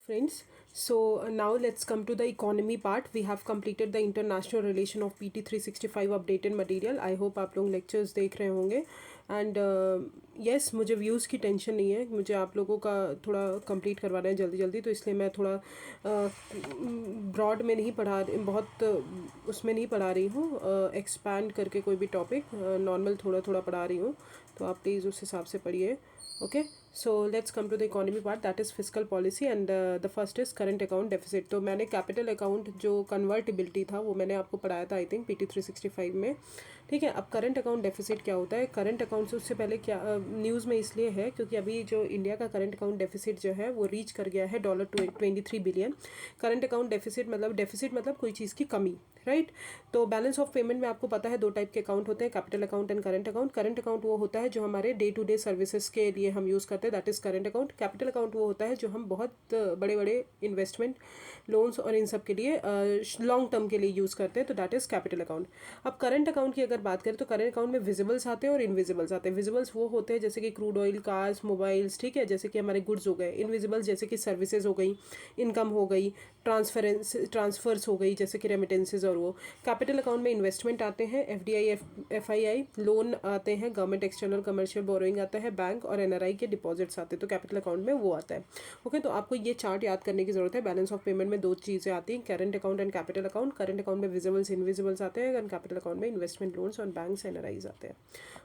Friends, so now let's come to the economy part. We have completed the international relation of PT 365 updated material. I hope आप लोग lectures देख रहे होंगे and yes, मुझे views की tension नहीं है, मुझे आप लोगों का थोड़ा कंप्लीट करवाना है जल्दी जल्दी, तो इसलिए मैं थोड़ा ब्रॉड में नहीं पढ़ा बहुत उसमें नहीं पढ़ा रही हूँ, एक्सपैंड करके कोई भी टॉपिक नॉर्मल थोड़ा थोड़ा पढ़ा रही हूँ, तो आप प्लीज़ उस हिसाब से पढ़िए. Okay, so let's come to the economy part, that is physical policy and the first is current account deficit. तो मैंने कैपिटल अकाउंट जो कन्वर्टिबिलिटी था वो मैंने आपको पढ़ाया था आई थिंक PT 365 में. ठीक है, अब करंट अकाउंट डेफिसिट क्या होता है. करंट अकाउंट से उससे पहले क्या न्यूज़ में इसलिए है क्योंकि अभी जो इंडिया का करंट अकाउंट डेफिसिट जो है वो रीच कर गया है $23 बिलियन. करंट अकाउंट डेफिसिट मतलब कोई चीज़ की कमी, राइट. तो बैलेंस ऑफ पेमेंट में आपको पता है दो टाइप के अकाउंट होते हैं, capital account and current account. Current account वो होता है जो हमारे डे टू डे सर्विसेज के लिए हम यूज़ करते हैं, that is current account. Capital account वो होता है जो हम बहुत बड़े बड़े इन्वेस्टमेंट, लोन्स और इन सब के लिए लॉन्ग टर्म के लिए यूज़ करते हैं, तो दैट इज़ कैपिटल अकाउंट. अब करंट अकाउंट की अगर बात करें तो करंट अकाउंट में विजिबल्स आते हैं और इनविजिबल्स आते हैं. विजिबल्स वो होते हैं जैसे कि क्रूड ऑयल, कार्स, मोबाइल्स, ठीक है, जैसे कि हमारे गुड्स हो गए. इनविजिबल्स जैसे कि सर्विसेज हो गई, इनकम हो गई, ट्रांसफर्स हो गई जैसे कि रेमिटेंसेज और वो. कैपिटल अकाउंट में इन्वेस्टमेंट आते हैं, FDI, FII, लोन आते हैं, गवर्नमेंट एक्सटर्नल कमर्शियल बोरोइंग आता है, बैंक और NRI के डिपॉजिट्स आते हैं, तो कैपिटल अकाउंट में वो आता है. ओके, तो आपको ये चार्ट याद करने की जरूरत है. बैलेंस ऑफ पेमेंट में दो चीज़ें आती हैं, current account and capital account. Current account में विजिबल्स इनविजिबल्स आते हैं एंड कैपिटल अकाउंट में इन्वेस्टमेंट लोन्स और बैंक्स NRIs आते हैं.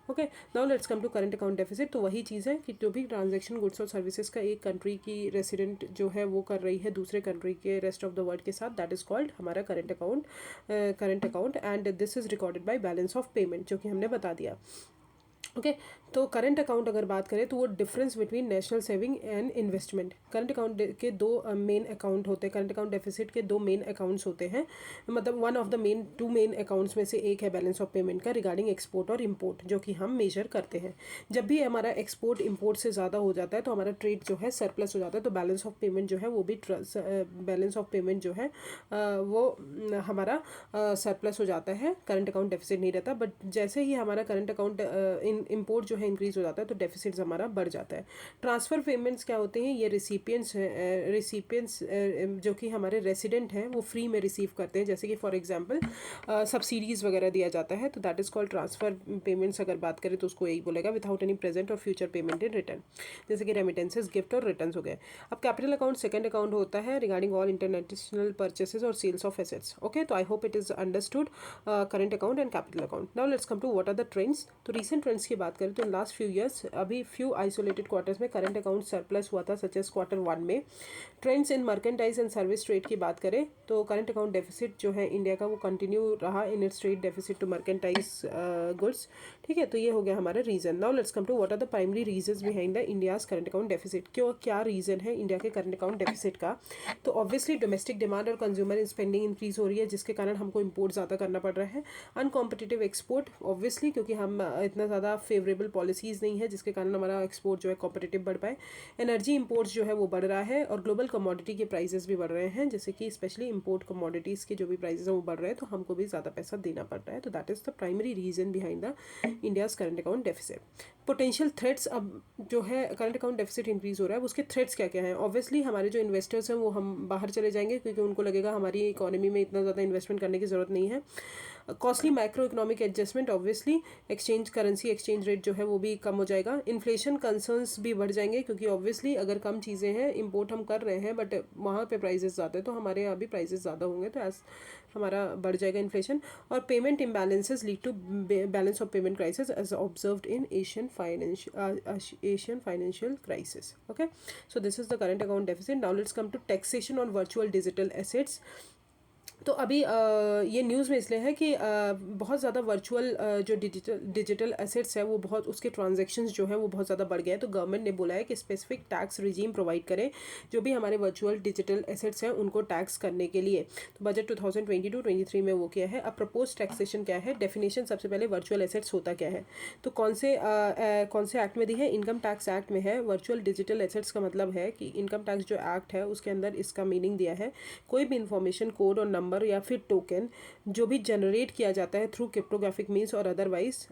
Okay, now let's come to current account deficit. तो वही चीज़ है कि जो भी ट्रांजेक्शन गुड्स और सर्विसेज का एक कंट्री की रेसिडेंट जो है वो कर रही है दूसरे कंट्री के रेस्ट ऑफ द वर्ल्ड के साथ, दैट इज़ कॉल्ड हमारा current account and this is recorded by balance of payment, जो कि हमने बता दिया. ओके, तो करंट अकाउंट अगर बात करें तो वो difference between national saving and investment. Current account के दो मेन अकाउंट होते हैं. करंट अकाउंट डेफिसिट के दो मेन अकाउंट्स होते हैं, मतलब one of the two main accounts में से एक है बैलेंस ऑफ पेमेंट का रिगार्डिंग एक्सपोर्ट और इम्पोर्ट, जो कि हम मेजर करते हैं. जब भी हमारा एक्सपोर्ट इम्पोर्ट से ज़्यादा हो जाता है तो हमारा ट्रेड जो है सरप्लस हो जाता है, तो बैलेंस ऑफ पेमेंट जो है वो भी बैलेंस ऑफ पेमेंट जो है वो हमारा सरप्लस हो जाता है. करंट अकाउंट डेफिसिट नहीं रहता, बट जैसे ही हमारा करंट अकाउंट इम्पोर्ट जो है इंक्रीज हो जाता है तो डेफिसिट्स हमारा बढ़ जाता है. ट्रांसफ़र पेमेंट्स क्या होते हैं, ये रिसिपियंट्स जो कि हमारे रेसिडेंट हैं वो फ्री में रिसीव करते हैं, जैसे कि फॉर एग्जांपल सब्सिडीज़ वगैरह दिया जाता है, तो that is called transfer payments. अगर बात करें तो उसको यही बोलेगा, विदाउट एनी प्रेजेंट और फ्यूचर पेमेंट इन रिटर्न, जैसे कि रेमिटेंसेज, गिफ्ट और रिटर्न हो गए. अब कैपिटल अकाउंट सेकंड अकाउंट होता है रिगार्डिंग ऑल इंटरनेशनल परचेसेज और सेल्स ऑफ एसेट्स. ओके, तो I hope it is understood current account and capital account. Now let's come to what are the trends. तो recent trends की बात करें तो in last few years अभी few isolated quarters में current account surplus हुआ था, सच एज Q1 में. Trends in merchandise and service trade की बात करें तो करंट अकाउंट डेफिसिट जो है इंडिया का वो कंटिन्यू रहा in its trade deficit to merchandise goods. ठीक है, तो ये हो गया हमारा reason. Now let's come to what are the primary reasons behind the India's current account deficit. क्यों, क्या रीजन है इंडिया के करंट अकाउंट डेफिसिट का. तो ऑब्वियसली डोमेस्टिक डिमांड और कंज्यूमर स्पेंडिंग इंक्रीज हो रही है, जिसके कारण हमको इम्पोर्ट ज़्यादा करना पड़ रहा है. अनकॉम्पिटिटिव एक्सपोर्ट, ऑब्वियसली क्योंकि हम इतना ज़्यादा फेवरेबल पॉलिसीज़ नहीं है जिसके कारण हमारा एक्सपोर्ट जो है कॉम्पिटिटिव बढ़ पाए. एनर्जी इंपोर्ट्स जो है वो बढ़ रहा है और ग्लोबल कमोडिटी के प्राइसेस भी बढ़ रहे हैं, जैसे कि स्पेशली इंपोर्ट कमोडिटीज़ के जो भी प्राइसेस हैं वो बढ़ रहे हैं, तो हमको भी ज़्यादा पैसा देना पड़ रहा है. तो that is the primary reason behind the India's current account deficit. Potential threats, अब जो है करंट अकाउंट डेफिसिट इंक्रीज हो रहा है, उसके थ्रेट्स क्या क्या हैं. ऑब्वियसली हमारे जो इन्वेस्टर्स हैं वो हम बाहर चले जाएंगे क्योंकि उनको लगेगा हमारी इकोनॉमी में इतना ज़्यादा इन्वेस्टमेंट करने की ज़रूरत नहीं है. Costly macro economic adjustment, obviously currency exchange rate जो है वो भी कम हो जाएगा. इन्फ्लेशन कंसर्न्स भी बढ़ जाएंगे क्योंकि ऑब्वियसली अगर कम चीज़ें हैं, इंपोर्ट हम कर रहे हैं बट वहाँ पे प्राइसेस ज़्यादा है, तो हमारे यहाँ भी प्राइसेस ज़्यादा होंगे, तो एज हमारा बढ़ जाएगा इन्फ्लेशन. और payment imbalances lead to balance of payment crisis as observed in Asian financial crisis. Okay, so this is the current account deficit. Now let's come to taxation on virtual digital assets. तो अभी ये news में इसलिए है कि बहुत ज़्यादा virtual जो डिजिटल एसेट्स है वो बहुत, उसके ट्रांजैक्शंस जो है वो बहुत ज़्यादा बढ़ गए हैं, तो गवर्नमेंट ने बोला है कि स्पेसिफिक टैक्स रिजीम प्रोवाइड करें जो भी हमारे वर्चुअल डिजिटल एसेट्स हैं उनको टैक्स करने के लिए. तो बजट 2022-23 में वो किया है. अब प्रपोज टैक्सेशन क्या है, डेफिनेशन सबसे पहले वर्चुअल एसेट्स होता क्या है. तो कौन से एक्ट में दी है, इनकम टैक्स एक्ट में है. वर्चुअल डिजिटल एसेट्स का मतलब है कि इनकम टैक्स जो एक्ट है उसके अंदर इसका मीनिंग दिया है, कोई भी इंफॉर्मेशन, कोड और नंबर नंबर या फिर टोकन जो भी जनरेट किया जाता है थ्रू क्रिप्टोग्राफिक मीन्स और अदरवाइज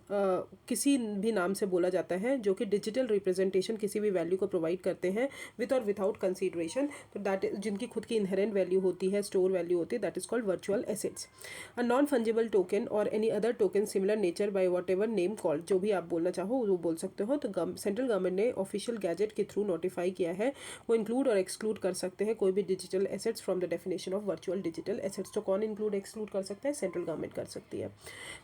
किसी भी नाम से बोला जाता है, जो कि डिजिटल रिप्रेजेंटेशन किसी भी वैल्यू को प्रोवाइड करते हैं विथ और विदाउट कंसीडरेशन, तो दैट जिनकी खुद की इनहेरेंट वैल्यू होती है, स्टोर वैल्यू होती है, that is called virtual assets. A non fungible token और any other token similar nature by whatever name called, जो भी आप बोलना चाहो वो बोल सकते हो। तो सेंट्रल गवर्नमेंट ने ऑफिशियल गैजेट के थ्रू नोटिफाई किया है, वो इंक्लूड और एक्सक्लूड कर सकते हैं कोई भी digital assets from the definition of virtual digital assets. तो कौन इंक्लूड एक्सक्लूड कर सकता है? सेंट्रल गवर्नमेंट कर सकती है।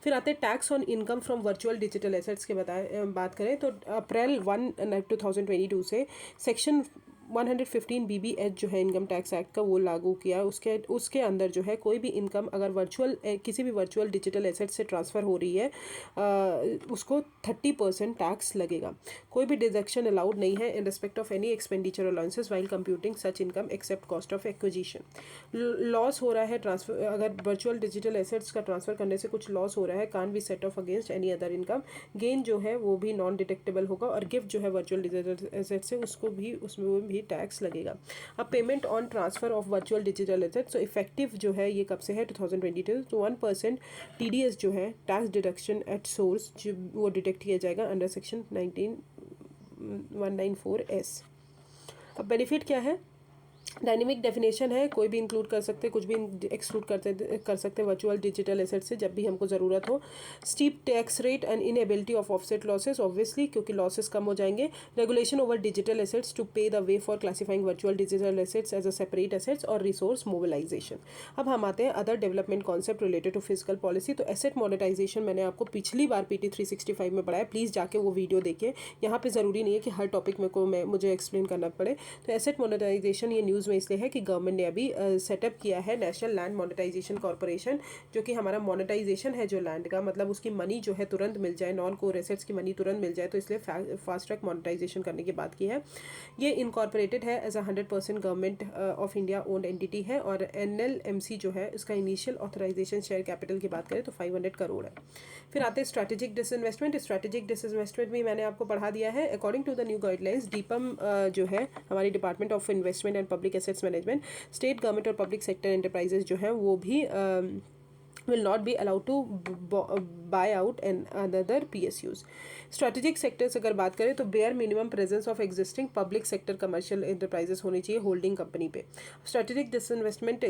फिर आते हैं tax on income from virtual digital assets के बात करें तो अप्रैल 1, 2022 से सेक्शन 115 BBH जो है इनकम टैक्स एक्ट का, वो लागू किया। उसके अंदर जो है कोई भी इनकम अगर किसी भी वर्चुअल डिजिटल एसेट से ट्रांसफ़र हो रही है उसको 30% टैक्स लगेगा। कोई भी डिडक्शन अलाउड नहीं है in respect of any expenditure allowances while computing such income except cost of acquisition. Loss हो रहा है ट्रांसफर, अगर वर्चुअल डिजिटल एसेट्स का ट्रांसफ़र करने से कुछ लॉस हो रहा है, can't be set off against any other income. Gain जो है वो भी नॉन डिटेक्टेबल होगा, और गिफ्ट जो है वर्चुअल डिजिटल एसेट से उसमें भी टैक्स लगेगा। अब payment on transfer of virtual digital asset, so effective जो है ये कब से है? 2022। तो 1% TDS जो है टैक्स डिडक्शन एट सोर्स वो डिटेक्ट किया जाएगा अंडर सेक्शन 194S। अब बेनिफिट क्या है? डायनेमिक डेफिनेशन है, कोई भी इंक्लूड कर सकते, कुछ भी एक्सक्लूड कर सकते वर्चुअल डिजिटल एसेट से जब भी हमको ज़रूरत हो। Steep tax rate and inability of offset losses, obviously क्योंकि लॉसेस कम हो जाएंगे। Regulation over digital assets to pave the way for classifying virtual digital assets as a separate assets और रिसोर्स मोबिलाइजेशन। अब हम आते हैं other development concept related to physical policy. तो एसेट मोनेटाइजेशन मैंने आपको पिछली बार PT 365 में पढ़ाया, प्लीज़ जाके वो वीडियो देखिए। यहाँ पे ज़रूरी नहीं है कि हर टॉपिक में मुझे एक्सप्लेन करना पड़े। तो एसेट मोनेटाइजेशन ये न्यूज़ में इसलिए है कि गवर्नमेंट ने अभी सेटअप किया है नेशनल लैंड मोनेटाइजेशन कॉर्पोरेशन, जो कि हमारा मोनेटाइजेशन है जो लैंड का, मतलब उसकी मनी जो है तुरंत मिल जाए, नॉन कोर एसेट्स की मनी तुरंत मिल जाए, तो इसलिए फास्ट ट्रैक मोनेटाइजेशन करने की बात की है। ये इनकॉर्पोरेटेड है as a 100% government of India owned entity है, और NLMC जो है उसका इनिशियल ऑथराइजेशन शेयर कैपिटल की बात करें तो 500 करोड़ है। फिर आते हैं स्ट्रैटेजिक डिसइन्वेस्टमेंट। स्ट्रैटेजिक डिसइन्वेस्टमेंट भी मैंने आपको पढ़ा दिया है। According to the new guidelines, DIPAM जो है हमारी department of investment and public assets management, state government और पब्लिक सेक्टर एंटरप्राइजेज जो है वो भी will not be allowed to buy out and other PSUs. Strategic sectors अगर बात करें तो bare minimum presence of existing public sector commercial enterprises होनी चाहिए होल्डिंग कंपनी पे। स्ट्रैटेजिक डिसइन्वेस्टमेंट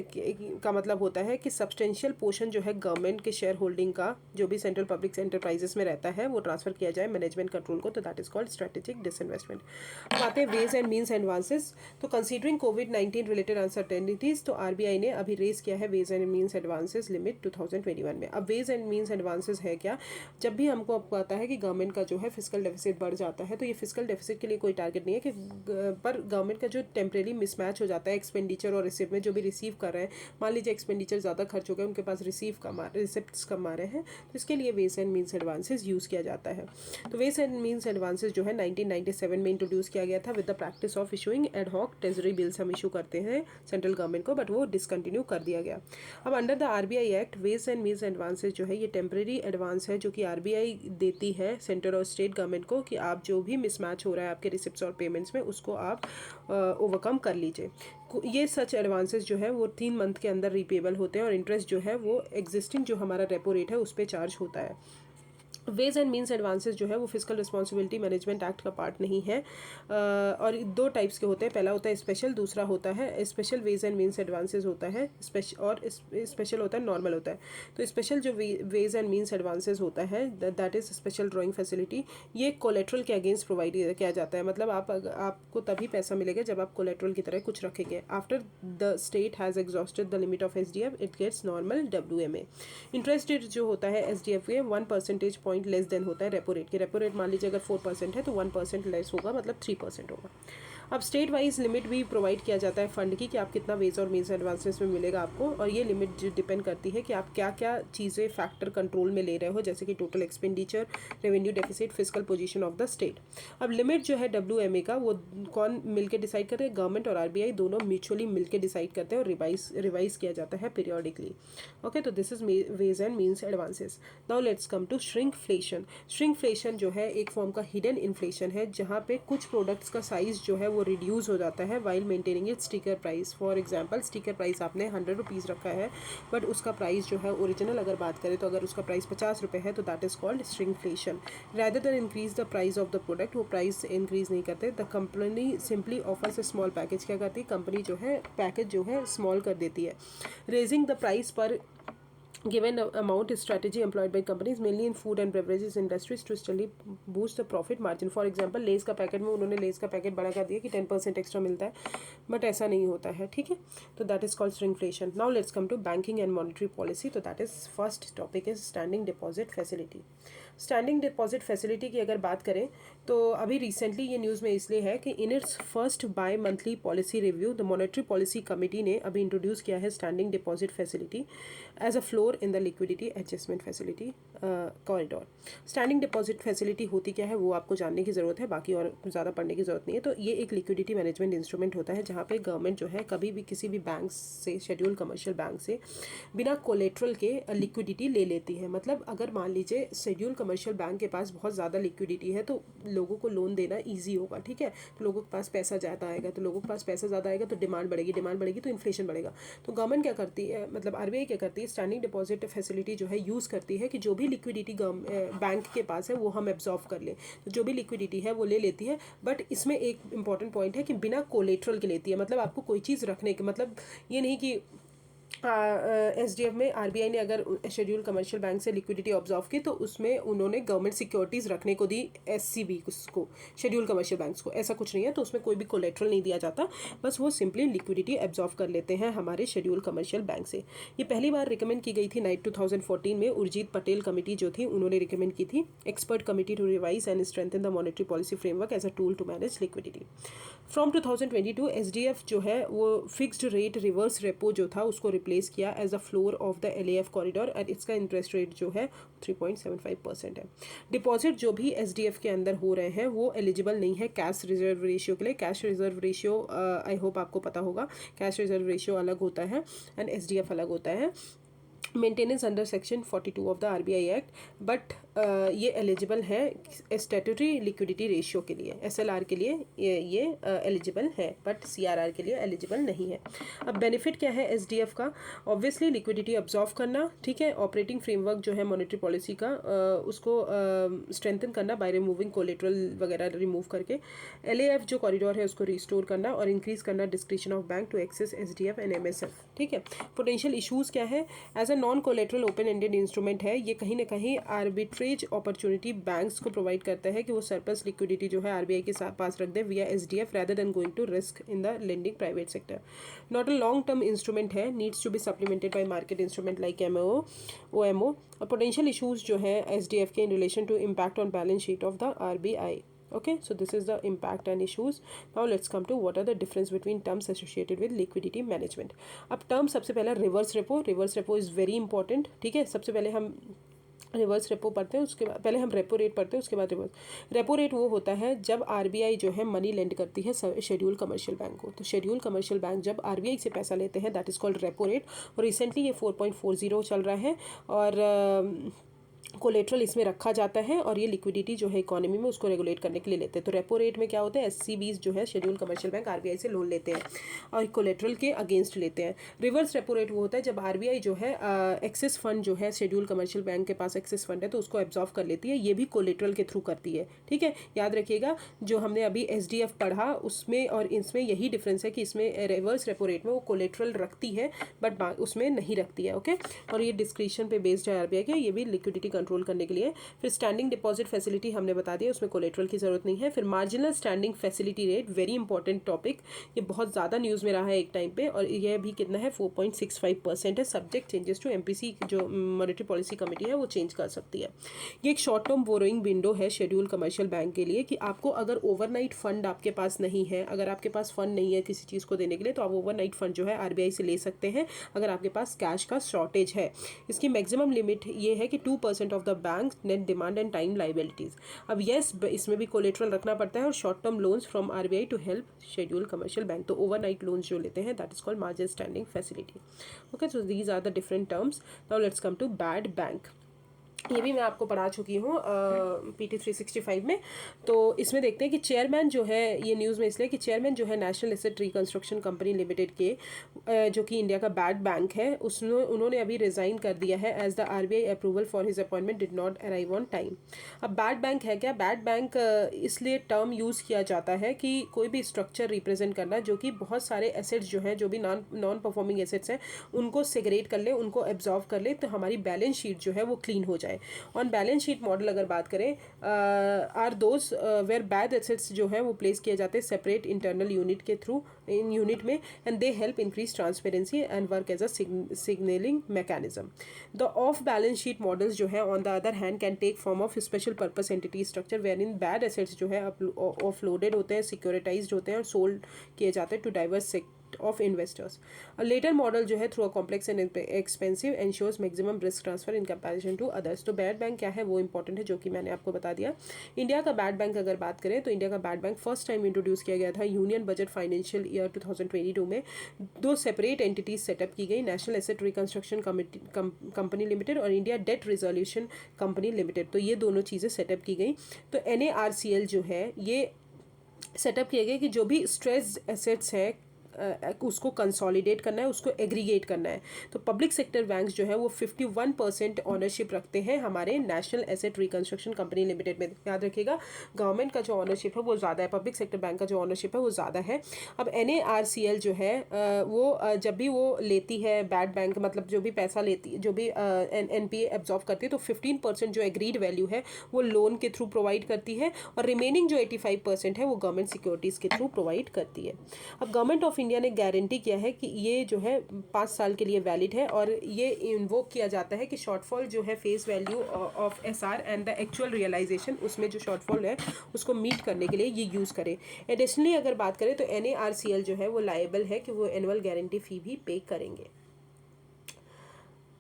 का मतलब होता है कि सब्सटेंशियल पोर्शन जो है गवर्नमेंट के शेयर होल्डिंग का जो भी सेंट्रल पब्लिक एंटरप्राइजेस में रहता है वो ट्रांसफर किया जाए मैनेजमेंट कंट्रोल को, तो that is called strategic disinvestment. अब आते हैं वेज एंड मीन्स एडवांसेस। तो कंसीडरिंग कोविड-19 रिलेटेड अनसर्टेनिटीज, तो RBI ने अभी रेज किया है ways and means advances limit 2021 में। अब वेज एंड मीन्स एडवांसेस है क्या? जब भी हमको अब पता है कि गवर्नमेंट का जो है फिजिकल डेफिसिट बढ़ जाता है, तो ये फिजिकल डेफिसिट के लिए कोई टारगेट नहीं है कि पर गवर्नमेंट का जो टेम्परेरी मिसमैच हो जाता है एक्सपेंडिचर और रिसिप्ट में, जो भी रिसीव कर रहे हैं, मान लीजिए एक्सपेंडिचर ज़्यादा खर्च हो गया, उनके पास रिसिप्ट्स कम आ रहे हैं, तो इसके लिए ways and means advances use किया जाता है। तो वेज एंड मीन्स एडवांसेस जो है 1997 में इंट्रोड्यूस किया गया था with the practice of issuing ad hoc treasury bills हम इशू करते हैं सेंट्रल गवर्नमेंट को, बट वो डिसकंटिन्यू कर दिया गया। अब under the RBI act ways and means advances जो है ये टेम्परेरी एडवांस है जो कि RBI देती है सेंट्रल और स्टेट गवर्नमेंट को कि आप जो भी मिसमैच हो रहा है आपके रिसिप्ट्स और पेमेंट्स में उसको आप ओवरकम कर लीजिए। ये सच एडवांसेस जो है वो 3 मंथ के अंदर रिपेबल होते हैं, और इंटरेस्ट जो है वो एग्जिस्टिंग जो हमारा रेपो रेट है उस पर चार्ज होता है। वेज एंड मीन्स एडवांसेस जो है वो फिजिकल रिस्पॉन्सिबिलिटी मैनेजमेंट एक्ट का पार्ट नहीं है, और 2 टाइप्स के होते हैं, पहला होता है स्पेशल, दूसरा होता है special ways and means advances होता है और स्पेशल होता है नॉर्मल होता है। तो स्पेशल जो वेज एंड मीन्स एडवांसेस होता है that is special drawing facility, ये कोलेट्रल के अगेंस्ट प्रोवाइड किया जाता है, मतलब आपको तभी पैसा मिलेगा जब आप कोलेट्रल की तरह कुछ रखेंगे। After the state has exhausted the limit of SDF it gets normal WMA। Interest rate जो होता है SDF के 1 परसेंटेज पॉइंट लेस देन होता है रेपो रेट के। रेपो रेट मान लीजिए अगर 4% है तो 1% लेस होगा, मतलब 3% होगा। अब स्टेट वाइज लिमिट भी प्रोवाइड किया जाता है फंड की कि आप कितना वेज और मीन्स एडवांसेस में मिलेगा आपको, और ये लिमिट डिपेंड करती है कि आप क्या क्या चीज़ें फैक्टर कंट्रोल में ले रहे हो, जैसे कि total expenditure, revenue deficit, physical position of the state. अब लिमिट जो है WMA का वो कौन मिलकर डिसाइड करते हैं? गवर्नमेंट और RBI दोनों म्यूचुअली मिलकर डिसाइड करते हैं और रिवाइज किया जाता है पीरियडिकली। ओके, तो this is ways and means advances. Now let's come to shrinkflation. Shrinkflation जो है एक फॉर्म का हिडन इन्फ्लेशन है, जहाँ पे कुछ प्रोडक्ट्स का साइज जो है वो रिड्यूस हो जाता है while maintaining it sticker price. For example sticker price आपने 100 रुपीज़ रखा है, बट उसका प्राइस जो है ओरिजिनल अगर बात करें तो अगर उसका प्राइस 50 रुपये है तो that is called shrinkflation. Rather than increase the price of the product, वो प्राइस इंक्रीज नहीं करते। The company simply offers A small package, क्या करती है कंपनी जो है पैकेज जो है स्मॉल कर देती है। रेजिंग द प्राइस पर given amount is strategy employed by companies mainly in food and beverages industries to steadily boost the profit margin. For example less का पैकेट में उन्होंने लेस का पैकेट बड़ा कर दिया कि 10% एक्स्ट्रा मिलता है, बट ऐसा नहीं होता है, ठीक है। तो that is called shrinkflation. Now let's come to banking and monetary policy. तो that is first topic is standing deposit facility. Standing deposit facility की अगर बात करें तो अभी रिसेंटली ये न्यूज़ में इसलिए है कि in its first bimonthly policy review the monetary policy committee ने अभी इंट्रोड्यूस किया है standing deposit facility as a floor in the liquidity adjustment facility corridor. Standing deposit facility होती क्या है वो आपको जानने की ज़रूरत है, बाकी और ज़्यादा पढ़ने की ज़रूरत नहीं है। तो ये एक लिक्विडिटी मैनेजमेंट इंस्ट्रूमेंट होता है जहाँ पे गवर्नमेंट जो है कभी भी किसी भी बैंक से, शेड्यूल कमर्शियल बैंक से बिना कोलेट्रल के लिक्विडिटी ले लेती है। मतलब अगर मान लीजिए शेड्यूल कमर्शियल बैंक के पास बहुत ज़्यादा लिक्विडिटी है तो लोगों को लोन देना ईजी होगा, ठीक है। तो लोगों के पास पैसा ज़्यादा आएगा, तो लोगों के पास पैसा ज़्यादा आएगा तो डिमांड बढ़ेगी, डिमांड बढ़ेगी तो इन्फ्लेशन बढ़ेगा। तो गवर्नमेंट क्या करती है, मतलब आरबीआई क्या करती है, स्टैंडिंग डिपॉजिट फैसिलिटी जो है यूज़ करती है कि जो भी लिक्विडिटी बैंक के पास है वो हम एब्जॉर्व कर लें। तो जो भी लिक्विडिटी है वो ले लेती है, बट इसमें एक इंपॉर्टेंट पॉइंट है कि बिना कोलेट्रल के लेती है। मतलब आपको कोई चीज़ रखने के, मतलब ये नहीं कि एसडीएफ में आरबीआई ने अगर शेड्यूल कमर्शियल बैंक से लिक्विडिटी ऑब्जॉर्व की तो उसमें उन्होंने गवर्नमेंट सिक्योरिटीज़ रखने को दी एससीबी को, शेड्यूल कमर्शियल बैंक्स को, ऐसा कुछ नहीं है। तो उसमें कोई भी कोलेट्रल नहीं दिया जाता, बस वो सिंपली लिक्विडिटी एब्जॉर्व कर लेते हैं हमारे शेड्यूल कमर्शियल बैंक से। ये पहली बार रिकमेंड की गई थी 2014 में, उर्जित पटेल कमेटी जो थी उन्होंने रिकमेंड की थी, expert committee to revise and strengthen the monetary policy framework as a tool to manage liquidity. From 2022 SDF जो है वो फिक्स्ड रेट रिवर्स रेपो जो था उसको रिप्लेस किया as a floor of the LAF corridor, और इसका इंटरेस्ट रेट जो है 3.75% है। डिपॉजिट जो भी एसडीएफ के अंदर हो रहे हैं वो एलिजिबल नहीं है कैश रिजर्व रेशियो के लिए। Cash reserve ratio I hope आपको पता होगा, कैश रिजर्व रेशियो अलग होता है एंड एसडीएफ अलग होता है। Maintenance under section 42 of the RBI act, but ये एलिजिबल है स्टैट्यूटरी लिक्विडिटी रेशियो के लिए, एसएलआर के लिए ये एलिजिबल है, बट सीआरआर के लिए एलिजिबल नहीं है। अब बेनिफिट क्या है एसडीएफ का, ऑब्वियसली लिक्विडिटी अब्जॉर्व करना, ठीक है। ऑपरेटिंग फ्रेमवर्क जो है मॉनेटरी पॉलिसी का उसको स्ट्रेंथन करना बाय रिमूविंग कोलेट्रल वगैरह रिमूव करके, एलएएफ जो कॉरिडोर है उसको रिस्टोर करना और इंक्रीज करना description of bank to access SDF and MSF, ठीक है। पोटेंशियल इशूज़ क्या है, as a non collateral open ended instrument है, ये कहीं ना कहीं आर्बिट्रेज अपॉर्चुनिटी बैंक्स को प्रोवाइड करता है कि वो सरप्लस लिक्विडिटी जो है आरबीआई के पास रख दे via SDF rather than going to risk in the lending private sector. Not a long term instrument है, needs to be supplemented by market instrument like MO OMO. और पोटेंशियल इशूज़ जो है SDF के in relation to impact on balance sheet of the RBI. Okay, so this is the impact and issues. Now let's come to what are the difference between terms associated with liquidity management. अब term सबसे पहला reverse repo, reverse repo is very important, ठीक है। सबसे पहले हम reverse repo पढ़ते हैं, उसके बाद पहले हम रेपो रेट पढ़ते हैं, उसके बाद रिवर्स। रेपो रेट वो होता है जब आरबीआई जो है मनी लेंड करती है शेड्यूल कमर्शियल बैंक को। तो शेड्यूल कमर्शियल बैंक जब आरबीआई से पैसा लेते हैं that is called repo rate, और रिसेंटली ये 4.40 चल रहा है, और कोलेट्रल इसमें रखा जाता है और ये लिक्विडिटी जो है इकोनॉमी में उसको रेगुलेट करने के लिए लेते हैं। तो रेपो रेट में क्या होता है, एससीबीज जो है शेड्यूल कमर्शियल बैंक आरबीआई से लोन लेते हैं और कोलेट्रल के अगेंस्ट लेते हैं। रिवर्स रेपो रेट वो होता है जब आरबीआई जो है एक्सेस फंड जो है शेड्यूल कमर्शियल बैंक के पास एक्सेस फंड है तो उसको एब्जॉर्व कर लेती है, ये भी कोलेट्रल के थ्रू करती है, ठीक है। याद रखिएगा जो हमने अभी एसडीएफ पढ़ा उसमें और इसमें यही डिफरेंस है कि इसमें रिवर्स रेपो रेट में वो कोलेट्रल रखती है बट उसमें नहीं रखती है, ओके। और ये डिस्क्रिप्शन पे बेस्ड है आरबीआई के, ये भी लिक्विडिटी कंट्रोल करने के लिए। फिर स्टैंडिंग डिपॉजिट फैसिलिटी हमने बता दिया, उसमें कोलेट्रल की जरूरत नहीं है। फिर marginal standing facility rate, very important topic, ये बहुत ज़्यादा न्यूज़ में रहा है एक टाइम पे, और यह भी कितना है 4.65% है। सब्जेक्ट चेंजेस टू एमपीसी जो मॉनेटरी पॉलिसी कमेटी है वो चेंज कर सकती है। ये एक शॉर्ट टर्म बोरोइंग विंडो है शेड्यूल कमर्शियल बैंक के लिए कि आपको अगर ओवरनाइट फंड आपके पास नहीं है, अगर आपके पास फंड नहीं है किसी चीज़ को देने के लिए, तो आप ओवरनाइट फंड जो है आरबीआई से ले सकते हैं अगर आपके पास कैश का शॉर्टेज है। इसकी मैक्सिमम लिमिट ये है कि 2% of the bank net demand and time liabilities. अब यस इसमें भी कोलेट्रल रखना पड़ता है, और short term loans from RBI to help schedule commercial bank, तो ओवरनाइट लोन्स जो लेते हैं that is called margin standing facility, okay. So these are the different terms. Now let's come to bad bank. ये भी मैं आपको पढ़ा चुकी हूँ PT365 में। तो इसमें देखते हैं कि चेयरमैन जो है, ये न्यूज़ में इसलिए कि चेयरमैन जो है national asset reconstruction company limited के जो कि इंडिया का बैड बैंक है, उन्होंने अभी रिज़ाइन कर दिया है as the RBI approval for his appointment did not arrive on time. अब बैड बैंक है क्या? बैड बैंक इसलिए टर्म यूज़ किया जाता है कि कोई भी स्ट्रक्चर रिप्रेजेंट करना जो कि बहुत सारे एसेट्स जो हैं, जो भी नॉन परफॉर्मिंग एसेट्स हैं, उनको सेग्रेट कर ले, उनको एब्जॉर्व कर ले, तो हमारी बैलेंस शीट जो है वो क्लीन हो जाए। ऑन बैलेंस शीट मॉडल अगर बात करें, are those where bad assets जो है वो प्लेस किए जाते हैं सेपरेट इंटरनल यूनिट के थ्रू, इन यूनिट में, and they help increase transparency and work as a signalling mechanism. The off balance sheet models जो है on the other hand can take form of special purpose entity structure wherein bad assets जो है ऑफलोडेड होते हैं, सिक्योरिटाइज्ड होते हैं और sold किए जाते हैं to diverse of investors. A later model जो है through a complex and expensive ensures maximum risk transfer in comparison to others. तो बैड बैंक क्या है वो इंपॉर्टेंट है, जो कि मैंने आपको बता दिया। इंडिया का बैड बैंक अगर बात करें तो इंडिया का bad bank first time introduce किया गया था यूनियन बजट फाइनेंशियल ईयर 2022 में। दो सेपरेट एंटिटीज सेटअप की गई, national asset reconstruction company limited और India debt resolution company limited. तो ये दोनों चीज़ें सेटअप की गई। तो NARCL जो है ये सेटअप किए गए कि जो भी स्ट्रेस एसेट्स हैं उसको कंसोलिडेट करना है, उसको एग्रीगेट करना है। तो पब्लिक सेक्टर बैंक्स जो है वो 51% ऑनरशिप रखते हैं हमारे national asset reconstruction company limited में। याद रखिएगा, गवर्नमेंट का जो ऑनरशिप है वो ज़्यादा है, पब्लिक सेक्टर बैंक का जो ऑनरशिप है वो ज़्यादा है। अब NARCL जो है वो जब भी वो लेती है बैड बैंक, मतलब जो भी पैसा लेती है, जो भी NPA एब्जॉर्व करती है, तो 15% जो एग्रीड वैल्यू है वो लोन के थ्रू प्रोवाइड करती है और रिमेनिंग जो 85% है वो गवर्नमेंट सिक्योरिटीज़ के थ्रू प्रोवाइड करती है। अब गवर्नमेंट ऑफ इंडिया ने गारंटी किया है कि ये जो है 5 साल के लिए वैलिड है और ये इन्वोक किया जाता है कि शॉर्टफॉल जो है face value of SR and the actual realisation, उसमें जो शॉर्टफॉल है उसको मीट करने के लिए ये यूज़ करें। एडिशनली अगर बात करें तो NARCL जो है वो लायबल है कि वो एनुअल गारंटी फ़ी भी पे करेंगे।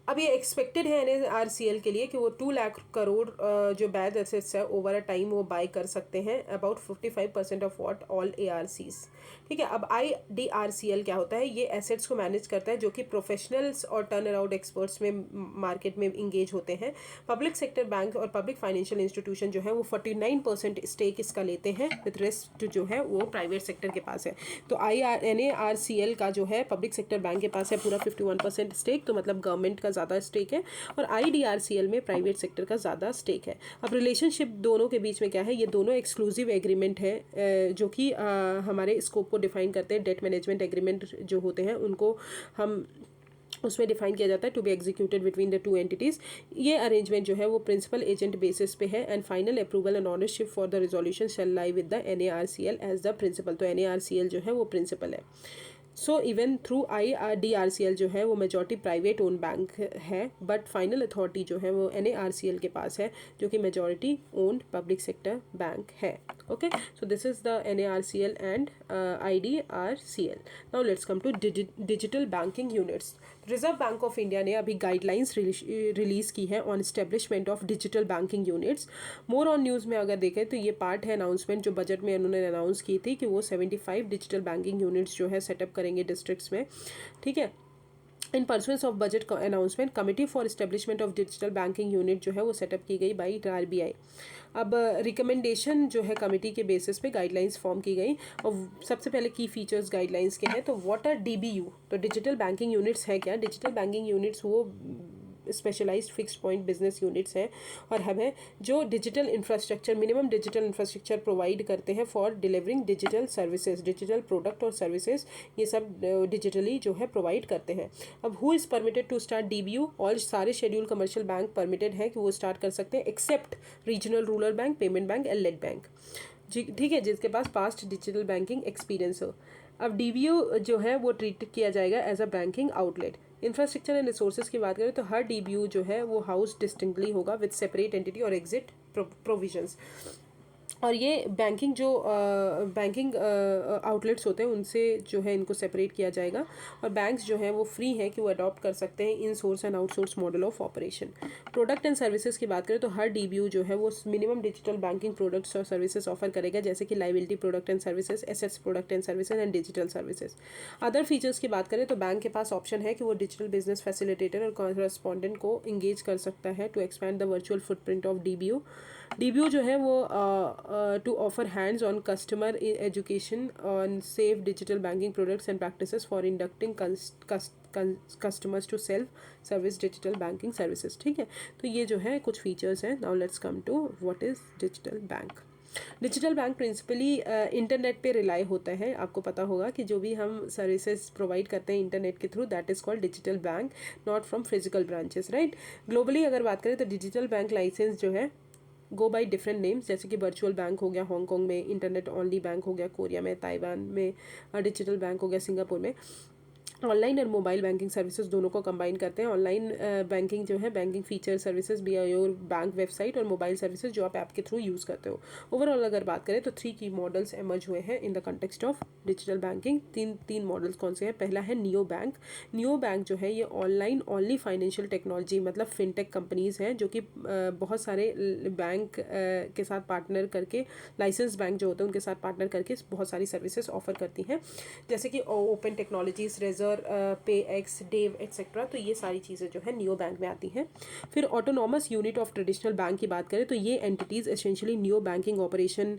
अब ये एक्सपेक्टेड है NARCL के लिए कि वो 2 लाख करोड़ जो बैड एसेट्स है ओवर अ टाइम वो बाय कर सकते हैं, about 55% of what all ARCs। ठीक है। अब IDRCL क्या होता है? ये एसेट्स को मैनेज करता है जो कि प्रोफेशनल्स और टर्न अराउंड एक्सपर्ट्स में मार्केट में इंगेज होते हैं। पब्लिक सेक्टर बैंक और पब्लिक फाइनेंशियल इंस्टीट्यूशन जो है वो 49% स्टेक इसका लेते हैं, विद रेस्ट जो है वो प्राइवेट सेक्टर के पास है। तो NARCL का जो है पब्लिक सेक्टर बैंक के पास है पूरा 51% स्टेक, तो मतलब गवर्नमेंट का ज़्यादा स्टेक है, और IDRCL में प्राइवेट सेक्टर का ज़्यादा स्टेक है। अब रिलेशनशिप दोनों के बीच में क्या है? ये दोनों एक्सक्लूसिव एग्रीमेंट है जो कि हमारे स्कोप को डिफाइन करते हैं। डेट मैनेजमेंट एग्रीमेंट जो होते हैं उनको हम उसमें डिफाइन किया जाता है to be executed between the two entities. ये अरेंजमेंट जो है वो प्रिंसिपल एजेंट बेसिस पे है and final approval and ownership for the resolution shall lie with the NARCL as the principal. तो NARCL जो है वो प्रिंसिपल है। सो इवन थ्रू IDRCL जो है वो मेजॉरिटी प्राइवेट ओन बैंक है, बट फाइनल अथॉरिटी जो है वो NARCL के पास है जो कि majority owned public sector bank है। Okay, so this is the NARCL and IDRCL। Now let's come to digital banking units. Reserve bank of India ने अभी गाइडलाइंस रिलीज़ की है on establishment of digital banking units. More on news में अगर देखें तो ये पार्ट है अनाउंसमेंट जो बजट में उन्होंने अनाउंस की थी कि वो 75 डिजिटल बैंकिंग यूनिट्स जो है सेटअप करेंगे डिस्ट्रिक्ट्स में। ठीक है। इन pursuance of budget announcement, committee for establishment of digital banking unit जो है वो सेटअप की गई बाई RBI। अब रिकमेंडेशन जो है कमेटी के बेसिस पे गाइडलाइंस फॉर्म की गई, और सबसे पहले की फीचर्स गाइडलाइंस के हैं। तो व्हाट आर DBU? तो डिजिटल बैंकिंग यूनिट्स है क्या? डिजिटल बैंकिंग यूनिट्स वो specialised fixed point business units हैं और हब है जो digital infrastructure, minimum digital infrastructure provide करते हैं for delivering digital services, digital product और सर्विसेज ये सब डिजिटली जो है प्रोवाइड करते हैं। अब who is permitted to start DBU? और सारे शेड्यूल कमर्शियल बैंक परमिटेड है कि वो स्टार्ट कर सकते हैं except regional rural bank, payment bank and led bank. जी ठीक है, जिसके पास पास्ट डिजिटल बैंकिंग एक्सपीरियंस हो। अब DBU जो है वो ट्रीट किया जाएगा as a banking outlet. Infrastructure and resources की बात करें तो हर DBU जो है वो हाउस डिस्टिंक्टली होगा विद सेपरेट एंटिटी और एग्जिट प्रोविजंस। और ये बैंकिंग जो बैंकिंग आउटलेट्स होते हैं उनसे जो है इनको सेपरेट किया जाएगा, और बैंक्स जो हैं वो फ्री हैं कि वो अडॉप्ट कर सकते हैं in source and outsource model of operation. Product and services की बात करें तो हर डीबीयू जो है वो मिनिमम डिजिटल बैंकिंग प्रोडक्ट्स और सर्विसेज ऑफर करेगा, जैसे कि liability product and services, assets product and services and digital services. Other features की बात करें तो बैंक के पास ऑप्शन है कि वो डिजिटल बिजनेस फैसिलिटेटर और कॉरेस्पॉन्डेंट को इंगेज कर सकता है to expand the virtual footprint of DBU. DBU जो है वो to offer hands on customer education on safe digital banking products and practices for inducting customers to self service digital banking services. ठीक है, तो ये जो है कुछ फीचर्स हैं। Now let's come to what is digital bank. Digital bank principally internet पे rely होता है। आपको पता होगा कि जो भी हम सर्विसेज प्रोवाइड करते हैं इंटरनेट के through, that is called digital bank, not from physical branches, right. Globally अगर बात करें तो डिजिटल बैंक लाइसेंस जो है गो बाई डिफरेंट नेम्स, जैसे कि वर्चुअल बैंक हो गया हांगकॉन्ग में, इंटरनेट ओनली बैंक हो गया कोरिया में, ताइवान में डिजिटल बैंक हो गया सिंगापुर में। ऑनलाइन और मोबाइल बैंकिंग सर्विसेज दोनों को कंबाइन करते हैं। ऑनलाइन बैंकिंग जो है banking feature services be your bank website, और मोबाइल सर्विसेज जो आप ऐप के थ्रू यूज़ करते हो। ओवरऑल अगर बात करें तो 3 की मॉडल्स एमर्ज हुए हैं in the context of digital banking. तीन मॉडल्स कौन से हैं? पहला है नियो बैंक। नियो बैंक जो है ये ऑनलाइन ओनली फाइनेंशियल टेक्नोलॉजी मतलब फिनटेक कंपनीज़ हैं जो कि बहुत सारे बैंक के साथ पार्टनर करके, लाइसेंस बैंक जो होते हैं उनके साथ पार्टनर करके बहुत सारी सर्विसेज ऑफर करती हैं, जैसे कि ओपन टेक्नोलॉजीज, रेजर, पे एक्स, डेव एक्सेट्रा। तो ये सारी चीज़ें जो है नियो बैंक में आती हैं। फिर autonomous unit of traditional bank की बात करें तो ये entities essentially neo banking operation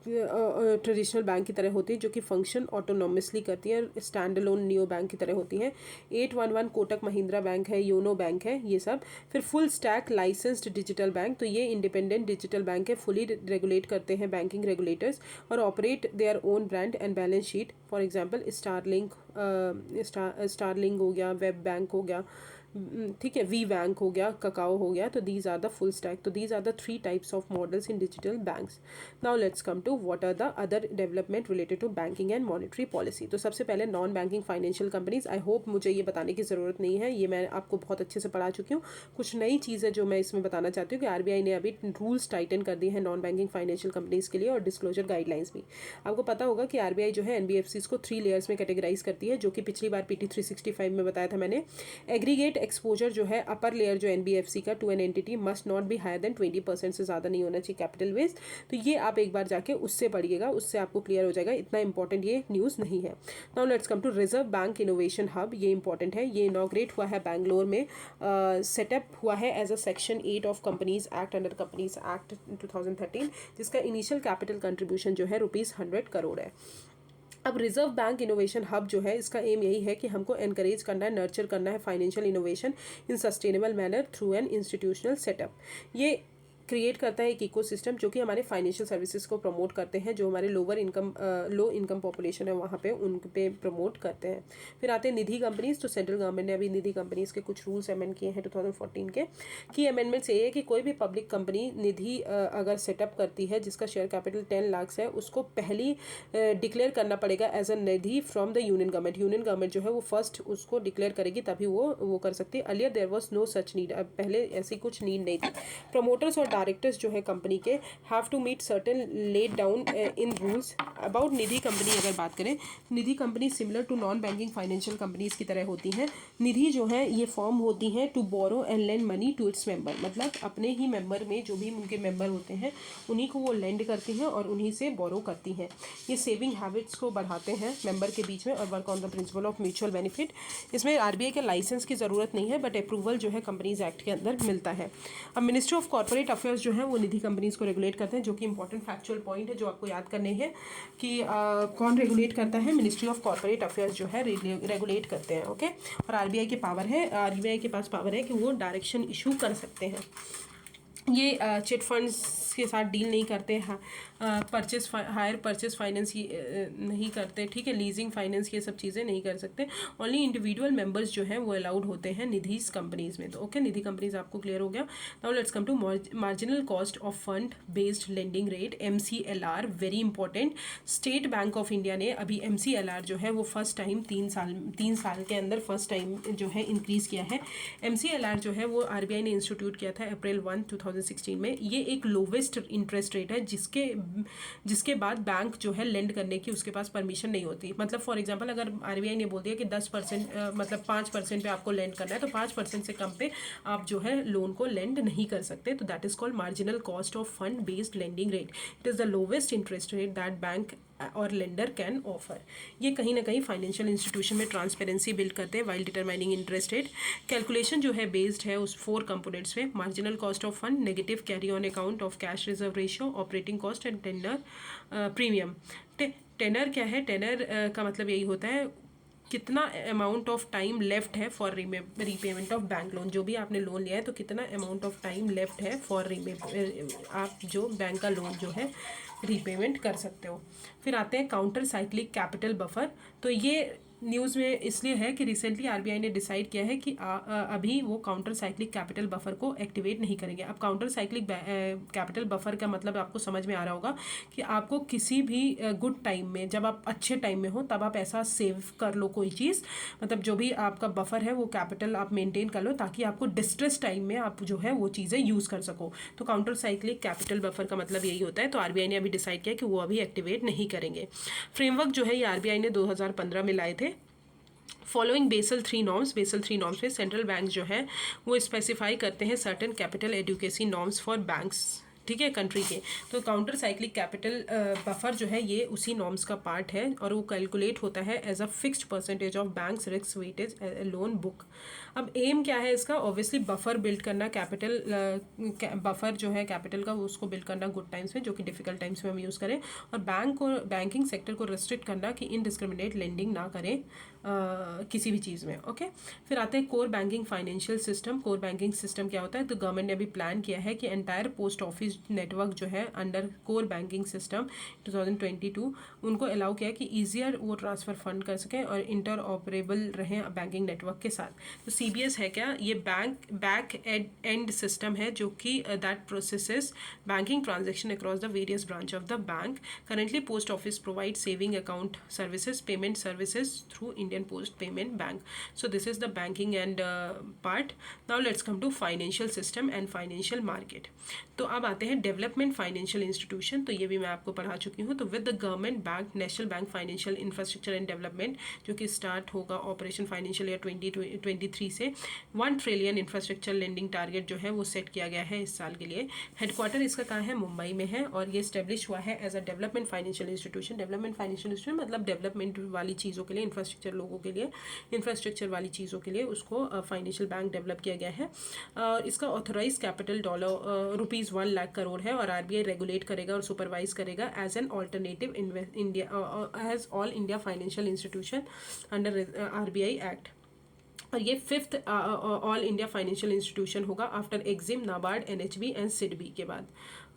traditional bank की तरह होती है, जो कि फंक्शन ऑटोनॉमसली करती है, स्टैंड अलोन नियो बैंक की तरह होती है। 811 कोटक महिंद्रा बैंक है, योनो बैंक है, ये सब। फिर full stack licensed digital bank, तो ये इंडिपेंडेंट डिजिटल बैंक है, फुली रेगुलेट करते हैं बैंकिंग रेगुलेटर्स और operate their own brand and balance sheet. For example Starlink हो गया, वेब बैंक हो गया, ठीक है, वी बैंक हो गया, ककाओ हो गया। तो these are the full stack, तो these are the 3 types of models in digital banks. Now let's come to what are the other development related to banking and monetary policy. तो सबसे पहले non banking financial companies. I hope मुझे ये बताने की ज़रूरत नहीं है, ये मैं आपको बहुत अच्छे से पढ़ा चुकी हूँ। कुछ नई चीज़ें जो मैं इसमें बताना चाहती हूँ कि आरबीआई ने अभी रूल्स टाइटन कर दिए हैं नॉन बैंकिंग फाइनेंशियल कंपनीज के लिए, और डिस्क्लोजर गाइडलाइंस भी। आपको पता होगा कि आरबीआई जो है एनबीएफसीज को 3 लेयर्स में कैटेगराइज करती है, जो कि पिछली बार पीटी 365 में बताया था मैंने। एग्रीगेट एक्सपोजर जो है अपर लेयर जो एनबीएफसी का to an entity must not be higher than 20% से ज़्यादा नहीं होना चाहिए कैपिटल बेस। तो ये आप एक बार जाके उससे पढ़िएगा, उससे आपको क्लियर हो जाएगा, इतना इंपॉर्टेंट ये न्यूज़ नहीं है। Now let's come to reserve bank innovation hub. ये इंपॉर्टेंट है, ये इनॉग्रेट हुआ है बैंगलोर में, सेटअप हुआ है as a section 8 of companies act under companies act 2013, जिसका इनिशियल कैपिटल कंट्रीब्यूशन जो है ₹100 करोड़ है। अब रिजर्व बैंक इनोवेशन हब जो है इसका एम यही है कि हमको एनकरेज करना है, नर्चर करना है financial innovation in sustainable manner through an institutional setup. ये क्रिएट करता है एक इकोसिस्टम जो कि हमारे फाइनेंशियल सर्विसेज को प्रमोट करते हैं, जो हमारे लो इनकम पॉपुलेशन है वहाँ पे उन पे प्रमोट करते हैं। फिर आते हैं निधि कंपनीज। तो सेंट्रल गवर्नमेंट ने अभी निधि कंपनीज के कुछ रूल्स अमेंड किए हैं 2014 के। की अमेंडमेंट्स ये है कि कोई भी पब्लिक कंपनी निधि अगर सेटअप करती है जिसका शेयर कैपिटल 10 लाख है, उसको पहली डिक्लेयर करना पड़ेगा as a nidhi from the union government. Union government जो है वो फर्स्ट उसको डिक्लेयर करेगी, तभी वो कर सकती है। Earlier there was no such need, अब पहले ऐसी कुछ नीड नहीं थी। प्रमोटर्स और डायरेक्टर्स जो है कंपनी के have to meet certain laid down in rules. About Nidhi company अगर बात करें, Nidhi company similar to non banking financial companies की तरह होती हैं। निधि जो है ये फॉर्म होती हैं to borrow and lend money to its member, मतलब अपने ही मेंबर में जो भी उनके मेंबर होते हैं उन्हीं को वो लेंड करती हैं और उन्हीं से बोरो करती हैं। ये सेविंग हैबिट्स को बढ़ाते हैं मेंबर के बीच में और work on the principle of mutual benefit. इसमें आरबीआई के लाइसेंस की ज़रूरत नहीं है, बट अप्रूवल जो है कंपनीज एक्ट के अंदर मिलता है। अब मिनिस्ट्री ऑफ कॉर्पोरेट अफेयर्स जो है वो निधि कंपनीज को रेगुलेट करते हैं, जो कि इंपॉर्टेंट फैक्चुअल पॉइंट है जो आपको याद करने हैं कि कौन रेगुलेट करता है। मिनिस्ट्री ऑफ कॉर्पोरेट अफेयर्स जो है रेगुलेट करते हैं, ओके। और आरबीआई के पावर है, आरबीआई के पास पावर है कि वो डायरेक्शन इशू कर सकते हैं। ये चिट फंड्स के साथ डील नहीं करते हैं, हायर परचेस फाइनेंस नहीं करते, ठीक है, लीजिंग फाइनेंस ये सब चीज़ें नहीं कर सकते। ओनली इंडिविजुअल मेंबर्स जो हैं वो अलाउड होते हैं निधिज कंपनीज में। तो ओके, निधि कंपनीज आपको क्लियर हो गया। Now let's come to marginal cost of fund based lending rate, MCLR, very important. State Bank of India ने अभी MCLR जो है वो फर्स्ट टाइम 3 साल के अंदर फर्स्ट टाइम जो है इंक्रीज़ किया है। MCLR जो है वो RBI ने इंस्टीट्यूट किया था अप्रैल 1, 2016 में। ये एक लोवेस्ट इंटरेस्ट रेट है जिसके बाद बैंक जो है लेंड करने की उसके पास परमिशन नहीं होती। मतलब फॉर एग्जांपल अगर RBI ने बोल दिया कि 10% मतलब 5% पे आपको लेंड करना है, तो 5% से कम पे आप जो है लोन को लेंड नहीं कर सकते। तो that is called marginal cost of fund based lending rate. It is the lowest interest rate that bank और लेंडर कैन ऑफर। ये कहीं ना कहीं फाइनेंशियल इंस्टीट्यूशन में ट्रांसपेरेंसी बिल्ड करते हैं while determining interest rate. Calculation जो है बेस्ड है उस 4 कंपोनेंट्स पे: marginal cost of fund, negative carry on account of cash reserve ratio, operating cost and tenor premium. Tenor क्या है? टेनर का मतलब यही होता है कितना अमाउंट ऑफ टाइम लेफ्ट है for repayment of bank loan. जो भी आपने लोन लिया है तो कितना अमाउंट ऑफ टाइम लेफ्ट है फॉर आप जो बैंक का लोन जो है रीपेमेंट कर सकते हो। फिर आते हैं काउंटर साइक्लिक कैपिटल बफर। तो ये न्यूज़ में इसलिए है कि रिसेंटली RBI ने डिसाइड किया है कि अभी वो काउंटर साइक्लिक कैपिटल बफर को एक्टिवेट नहीं करेंगे। अब काउंटर साइक्लिक कैपिटल बफर का मतलब आपको समझ में आ रहा होगा कि आपको किसी भी गुड टाइम में, जब आप अच्छे टाइम में हो तब आप ऐसा सेव कर लो कोई चीज़, मतलब जो भी आपका बफर है वो कैपिटल आप मेंटेन कर लो ताकि आपको डिस्ट्रेस टाइम में आप जो है वो चीज़ें यूज़ कर सको। तो काउंटर साइक्लिक कैपिटल बफर का मतलब यही होता है। तो RBI ने अभी डिसाइड किया कि वो अभी एक्टिवेट नहीं करेंगे। फ्रेमवर्क जो है ये RBI ने 2015 में लाए थे। Following Basel 3 norms. Basel 3 norms में सेंट्रल बैंक जो है वो स्पेसिफाई करते हैं certain capital adequacy norms for banks, ठीक है, कंट्री के। तो काउंटर साइक्लिक कैपिटल बफर जो है ये उसी नॉर्म्स का पार्ट है और वो कैलकुलेट होता है as a fixed percentage of banks risk weightage loan book. अब एम क्या है इसका? ऑब्वियसली बफर बिल्ड करना, कैपिटल बफर जो है कैपिटल का उसको बिल्ड करना गुड टाइम्स में, जो कि डिफिकल्ट टाइम्स में हम यूज़ करें, और बैंकिंग सेक्टर को रेस्ट्रिक्ट करना कि इनडिस्क्रिमिनेट लेंडिंग ना करें किसी भी चीज़ में। ओके, फिर आते हैं core banking financial system. Core banking system क्या होता है? तो गवर्नमेंट ने अभी प्लान किया है कि एंटायर पोस्ट ऑफिस नेटवर्क जो है अंडर कोर बैंकिंग सिस्टम 2022 उनको अलाउ किया है कि ईजियर वो ट्रांसफ़र फंड कर सकें और इंटर ऑपरेबल रहें बैंकिंग नेटवर्क के साथ। तो CBS है क्या? ये बैक एंड सिस्टम है जो कि that processes banking transaction across the various branch of the bank. Currently post office provide saving account services, payment services through Indian Post Payment Bank. So this is the banking and part. Now let's come to financial system and financial market. तो अब आते हैं development financial institution. तो ये भी मैं आपको पढ़ा चुकी हूँ। तो with the government bank national bank financial infrastructure and development, जो कि स्टार्ट होगा ऑपरेशन फाइनेंशियल ईयर 2023 से, 1 ट्रिलियन इंफ्रास्ट्रक्चर लेंडिंग टारगेट जो है वो सेट किया गया है इस साल के लिए। हेडक्वार्टर इसका कहाँ है? मुंबई में है और ये स्टेब्लिश हुआ है as a development financial institution. Development financial institution मतलब डेवलपमेंट वाली चीज़ों के लिए, इंफ्रास्ट्रक्चर लोगों के लिए, इंफ्रास्ट्रक्चर वाली चीज़ों के लिए उसको फाइनेंशियल बैंक डेवलप किया गया है। और इसका ऑथराइज कैपिटल ₹1 लाख करोड़ है और RBI रेगुलेट करेगा और सुपरवाइज करेगा as an alternative India as all India financial institution under RBI act. और ये 5th all India financial institution होगा after EXIM, NABARD, NHB and SIDBI के बाद।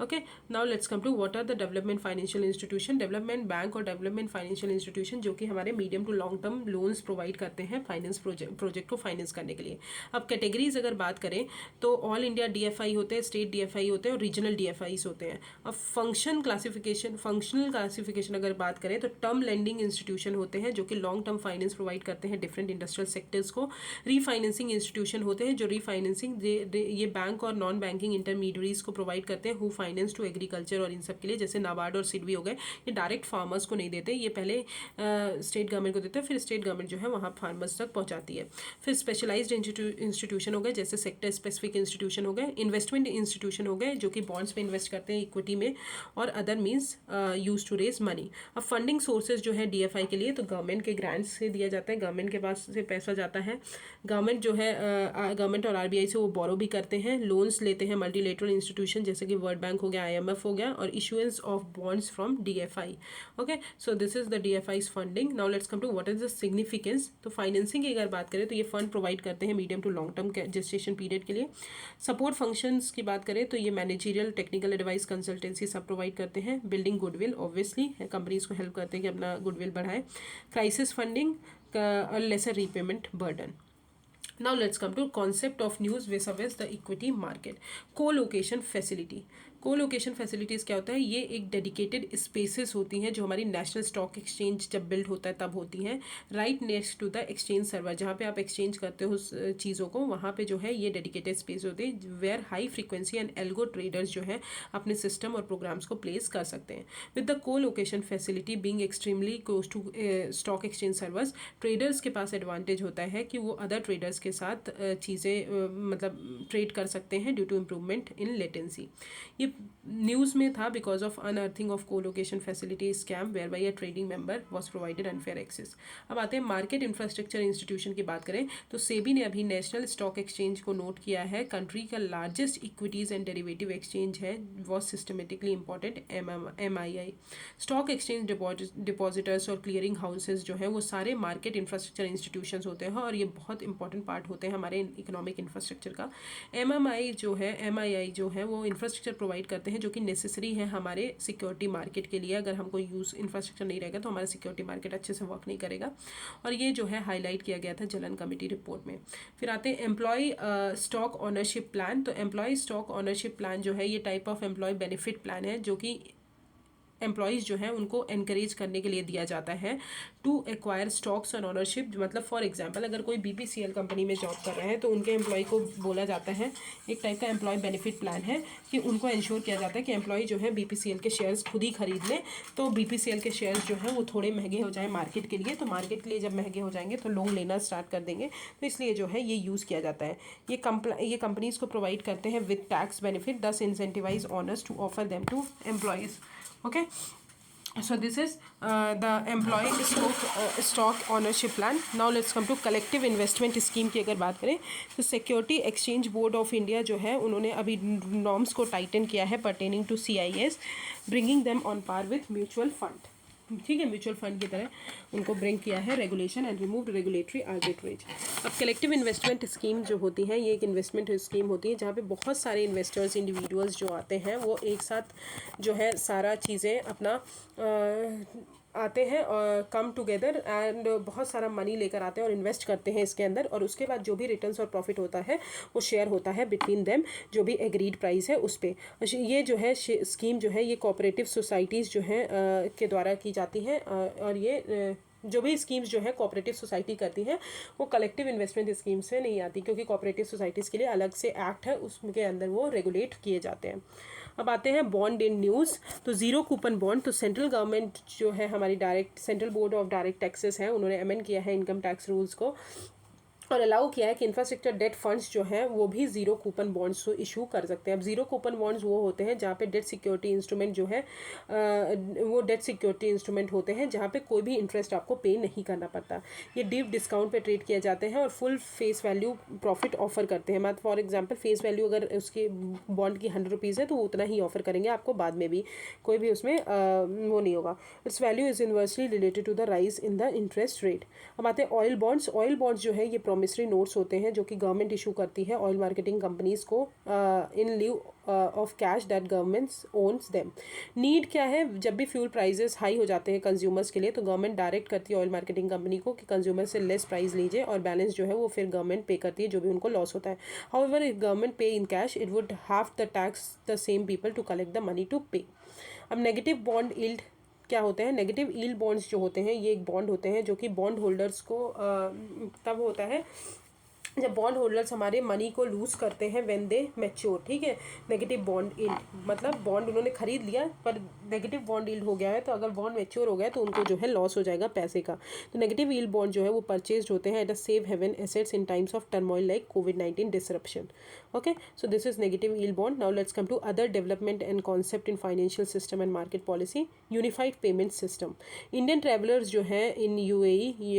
Okay, now let's come to what are the development financial institution. Development bank और development financial institution जो कि हमारे medium to long term loans provide करते हैं finance project को फाइनेंस करने के लिए। अब कैटेगरीज अगर बात करें तो ऑल इंडिया DFI होते हैं, स्टेट DFI होते हैं और रीजनल DFIs होते हैं। अब फंक्शनल क्लासिफिकेशन अगर बात करें तो टर्म लेंडिंग इंस्टीट्यूशन होते हैं जो कि लॉन्ग टर्म फाइनेंस प्रोवाइड करते हैं डिफरेंट इंडस्ट्रियल सेक्टर्स को। रीफाइनेंसिंग इंस्टीट्यूशन होते हैं जो रीफाइनेंसिंग ये बैंक और नॉन बैंकिंग इंटरमीडियरीज को प्रोवाइड करते हैं हु फाइनेंस टू एग्रीकल्चर और इन सब के लिए, जैसे नाबार्ड और SIDBI हो गए। ये डायरेक्ट फार्मर्स को नहीं देते, ये पहले स्टेट गवर्नमेंट को देते हैं, फिर स्टेट गवर्नमेंट जो है वहाँ फार्मर्स तक पहुँचाती है। फिर स्पेशलाइज्ड इंस्टीट्यूशन हो गए जैसे सेक्टर स्पेसिफिक इंस्टीट्यूशन हो गए। इन्वेस्टमेंट इंस्टीट्यूशन हो गए जो कि बॉन्ड्स में इन्वेस्ट करते हैं, इक्विटी में, और other means use to raise money. अब फंडिंग सोर्सेज जो है DFI के लिए तो गवर्नमेंट के ग्रांट्स से दिया जाता है, गवर्नमेंट के पास से पैसा जाता है। गवर्नमेंट जो है गवर्नमेंट और RBI से वो बोरो भी करते हैं, लोन्स लेते हैं मल्टीलेटरल इंस्टीट्यूशन जैसे कि वर्ल्ड बैंक, बैंक हो गया, IMF हो गया, और issuance of bonds from DFI. Okay, so this is the DFI's funding. Now let's come to what is the significance. तो फाइनेंसिंग की अगर बात करें तो ये फंड प्रोवाइड करते हैं medium to long term gestation period के लिए. सपोर्ट फंक्शंस की बात करें तो ये मैनेजरियल, टेक्निकल एडवाइस, कंसल्टेंसी सब प्रोवाइड करते हैं. बिल्डिंग गुडविल, ऑब्वियसली कंपनीज को हेल्प करते हैं कि अपना गुडविल बढ़ाए. Crisis funding, lesser repayment burden. Now let's come to concept of news vis-a-vis the equity market. Co-location facility. Colocation facilities क्या होता है? ये एक डेडिकेटेड स्पेसेस होती हैं जो हमारी नेशनल स्टॉक एक्सचेंज जब बिल्ड होता है तब होती हैं, right next to the exchange server. जहाँ पे आप एक्सचेंज करते हो चीज़ों को, वहाँ पे जो है ये डेडिकेटेड स्पेस होते हैं where high frequency and algo traders जो है अपने सिस्टम और प्रोग्राम्स को प्लेस कर सकते हैं. With the colocation facility being extremely close to stock exchange servers, traders के पास एडवांटेज होता है कि वो अदर ट्रेडर्स के साथ चीज़ें मतलब ट्रेड कर सकते हैं due to improvement in latency. ये न्यूज़ में था because of unearthing of colocation facility scam whereby a trading member was provided unfair access. अब आते हैं मार्केट इंफ्रास्ट्रक्चर इंस्टीट्यूशन की बात करें तो सेबी ने अभी नेशनल स्टॉक एक्सचेंज को नोट किया है. कंट्री का largest equities and derivative exchange है, was systematically important MII. Stock exchange depositors और क्लियरिंग हाउसेज जो हैं वो सारे मार्केट इंफ्रास्ट्रक्चर इंस्टीट्यूशंस होते हैं और ये बहुत इंपॉर्टेंट पार्ट होते हैं हमारे इकोनॉमिक इंफ्रास्ट्रक्चर का. MII जो है वो इंफ्रास्ट्रक्चर प्रोवाइड करते हैं जो कि नेसेसरी है हमारे सिक्योरिटी मार्केट के लिए. अगर हमको यूज़ इंफ्रास्ट्रक्चर नहीं रहेगा तो हमारा सिक्योरिटी मार्केट अच्छे से वर्क नहीं करेगा, और ये जो है हाईलाइट किया गया था जलन कमेटी रिपोर्ट में. फिर आते हैं एम्प्लॉय स्टॉक ओनरशिप प्लान. तो एम्प्लॉय स्टॉक ओनरशिप प्लान जो है ये type of employ benefit plan है जो कि एम्प्लॉयज़ जो हैं उनको एनकरेज करने के लिए दिया जाता है to acquire stocks and ownership. मतलब फॉर एग्जांपल अगर कोई BPCL कंपनी में जॉब कर रहे हैं तो उनके एम्प्लॉय को बोला जाता है, एक टाइप का एम्प्लॉय बेनिफिट प्लान है कि उनको इंश्योर किया जाता है कि एम्प्लॉय जो है BPCL के शेयर्स खुद ही खरीद लें. तो BPCL के शेयर्स जो हैं वो थोड़े महंगे हो जाए मार्केट के लिए, तो मार्केट के लिए जब महंगे हो जाएंगे तो लोग लेना स्टार्ट कर देंगे. तो इसलिए जो है ये यूज़ किया जाता है. ये कंपनीज़ को प्रोवाइड करते हैं with tax benefit, thus incentivise owners to offer them to employees. Okay, so this is the employee stock ownership plan. Now let's come to collective investment scheme की अगर बात करें तो Security Exchange Board of India जो है उन्होंने अभी norms को टाइटन किया है pertaining to CIS, bringing them on par with mutual fund. ठीक है, म्यूचुअल फंड की तरह उनको ब्रिंग किया है regulation and remove regulatory arbitrage. अब कलेक्टिव इन्वेस्टमेंट स्कीम जो होती हैं ये एक इन्वेस्टमेंट स्कीम होती है जहाँ पे बहुत सारे इन्वेस्टर्स इंडिविजुअल्स जो आते हैं वो एक साथ जो है सारा चीज़ें अपना आते हैं और कम टुगेदर एंड बहुत सारा मनी लेकर आते हैं और इन्वेस्ट करते हैं इसके अंदर, और उसके बाद जो भी रिटर्न्स और प्रॉफिट होता है वो शेयर होता है बिटवीन देम, जो भी एग्रीड प्राइस है उस पर. ये जो है स्कीम जो है ये कोऑपरेटिव सोसाइटीज़ जो हैं के द्वारा की जाती हैं, और ये जो भी स्कीम्स जो है कोऑपरेटिव सोसाइटी करती हैं वो कलेक्टिव इन्वेस्टमेंट स्कीम से नहीं आती, क्योंकि कोऑपरेटिव सोसाइटीज़ के लिए अलग से एक्ट है, उसके अंदर वो रेगुलेट किए जाते हैं. अब आते हैं बॉन्ड इन न्यूज़. तो ज़ीरो कूपन बॉन्ड, तो सेंट्रल गवर्नमेंट जो है हमारी direct central board of direct taxes है उन्होंने अमेंड किया है इनकम टैक्स रूल्स को और अलाउ किया है कि इंफ्रास्ट्रक्चर डेट फंड्स जो हैं वो भी ज़ीरो कूपन बॉन्ड्स को इशू कर सकते हैं. अब ज़ीरो कूपन बॉन्ड्स वो होते हैं जहाँ पे डेट सिक्योरिटी इंस्ट्रूमेंट जो है वो डेट सिक्योरिटी इंस्ट्रूमेंट होते हैं जहाँ पे कोई भी इंटरेस्ट आपको पे नहीं करना पड़ता. ये डीप डिस्काउंट पे ट्रेड किए जाते हैं और full face value profit offer करते हैं. मतलब फॉर एग्जांपल फेस वैल्यू अगर उसके बॉन्ड की 100 रुपीज़ है तो वो उतना ही ऑफर करेंगे आपको, बाद में भी कोई भी उसमें वो नहीं होगा. Its value is inversely related to the rise in the interest rate. अब आते हैं ऑयल बॉन्ड्स. ऑयल बॉन्ड्स जो है ये प्रॉमिसरी नोट्स होते हैं जो कि गवर्नमेंट इशू करती है ऑयल मार्केटिंग कंपनीज को in lieu of cash that governments owns them. Need क्या है, जब भी फ्यूल प्राइजेस हाई हो जाते हैं कंज्यूमर्स के लिए तो गवर्नमेंट डायरेक्ट करती है ऑयल मार्केटिंग कंपनी को कि कंज्यूमर से लेस प्राइस लीजिए और बैलेंस जो है वो फिर गवर्नमेंट पे करती है जो भी उनको लॉस होता है. However if government pay in cash it would have the tax the same people to collect the money to pay. अब नेगेटिव बॉन्ड यील्ड क्या होते हैं? नेगेटिव यील्ड बॉन्ड्स जो होते हैं ये एक बॉन्ड होते हैं जो कि बॉन्ड होल्डर्स को तब होता है जब बॉन्ड होल्डर्स हमारे मनी को लूज़ करते हैं व्हेन दे मैच्योर. ठीक है, नेगेटिव बॉन्ड यील्ड मतलब बॉन्ड उन्होंने खरीद लिया पर नेगेटिव बॉन्ड यील्ड हो गया है, तो अगर बॉन्ड मैच्योर हो गया तो उनको जो है लॉस हो जाएगा पैसे का. तो नेगेटिव यील्ड बॉन्ड जो है वो परचेज होते हैं at a safe haven assets in times of turmoil like COVID-19 disruption. Okay, so this is negative yield bond. Now let's come to other development and concept in financial system and market policy. Unified payment system. Indian travelers जो हैं in UAE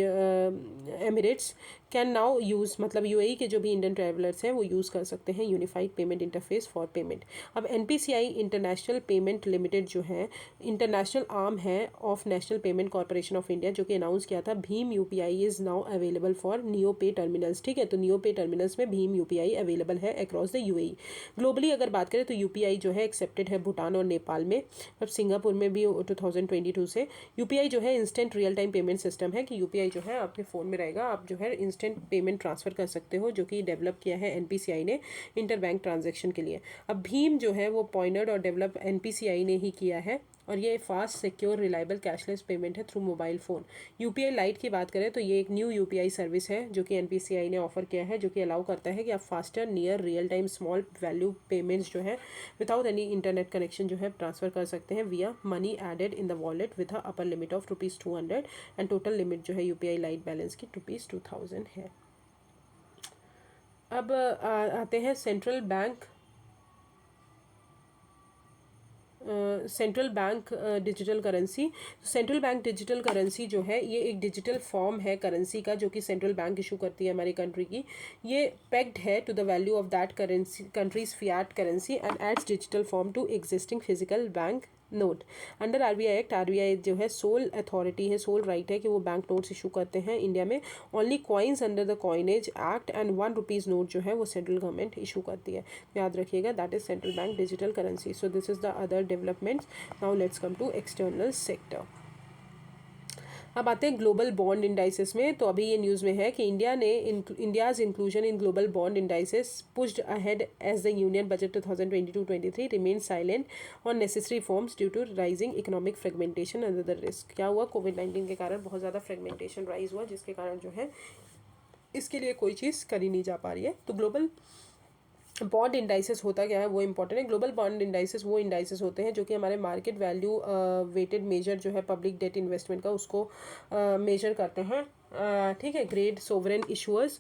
Emirates can now use मतलब UAE के जो भी Indian travellers हैं वो use कर सकते हैं unified payment interface for payment. अब एनपीसीआई इंटरनेशनल पेमेंट लिमिटेड जो है इंटरनेशनल आर्म है of national payment corporation of India, जो कि अनाउंस किया था Bhim UPI is now available for neo पे टर्मिनल्स। ठीक है, तो नियो पे टर्मिनल्स में भीम यूपीआई अवेलेबल है अक्रॉस द यूएई। ग्लोबली अगर बात करें तो यूपीआई जो है एक्सेप्टेड है भूटान और नेपाल में, अब सिंगापुर में भी 2022 से। यूपीआई जो है instant real time payment system है कि यूपीआई जो है आपके फ़ोन में रहेगा, आप जो है इंस्टेंट पेमेंट ट्रांसफ़र कर सकते हो, जो कि डेवलप किया है एनपीसीआई ने इंटर बैंक ट्रांजेक्शन के लिए। अब भीम जो है वो पॉइनर्ड और डेवलप एनपीसीआई ने ही किया है, और ये fast secure reliable cashless payment है through mobile phone. UPI lite की बात करें तो ये एक न्यू यूपीआई सर्विस है जो कि एनपीसीआई ने ऑफर किया है, जो कि अलाउ करता है कि आप faster near real time small value payments जो है विदाउट एनी इंटरनेट कनेक्शन जो है ट्रांसफ़र कर सकते हैं via money added in the wallet with upper limit of ₹200 and total limit जो है यूपीआई लाइट बैलेंस की ₹2000 है। अब आते हैं central bank digital currency. Central bank digital currency जो है ये एक डिजिटल फॉर्म है करेंसी का, जो कि सेंट्रल बैंक इशू करती है हमारी कंट्री की। ये पेग्ड है to the value of that currency countries fiat currency and adds digital form to existing physical bank note. Under RBI act RBI जो है सोल अथॉरिटी है, सोल राइट है कि वो बैंक नोट्स इशू करते हैं इंडिया में। Only coins under the coinage act and ₹1 note जो है वो सेंट्रल गवर्नमेंट इशू करती है, याद रखिएगा। That is central bank digital currency. So this is the other developments. Now let's come to external sector. अब आते हैं ग्लोबल बॉन्ड इंडाइसेस में। तो अभी ये न्यूज़ में है कि India's inclusion in global bond indices pushed ahead as the union budget 2022-23 remain silent on necessary forms due to rising economic fragmentation and other risk. क्या हुआ, कोविड-19 के कारण बहुत ज़्यादा फ्रेगमेंटेशन राइज हुआ, जिसके कारण जो है इसके लिए कोई चीज़ करी नहीं जा पा रही है। तो ग्लोबल बॉन्ड इंडाइसेस होता क्या है वो इंपॉर्टेंट है। ग्लोबल बॉन्ड इंडाइसेस वो इंडाइसेस होते हैं जो कि हमारे मार्केट वैल्यू वेटेड मेजर जो है पब्लिक डेट इन्वेस्टमेंट का उसको मेजर करते हैं। ठीक है, grade sovereign issuers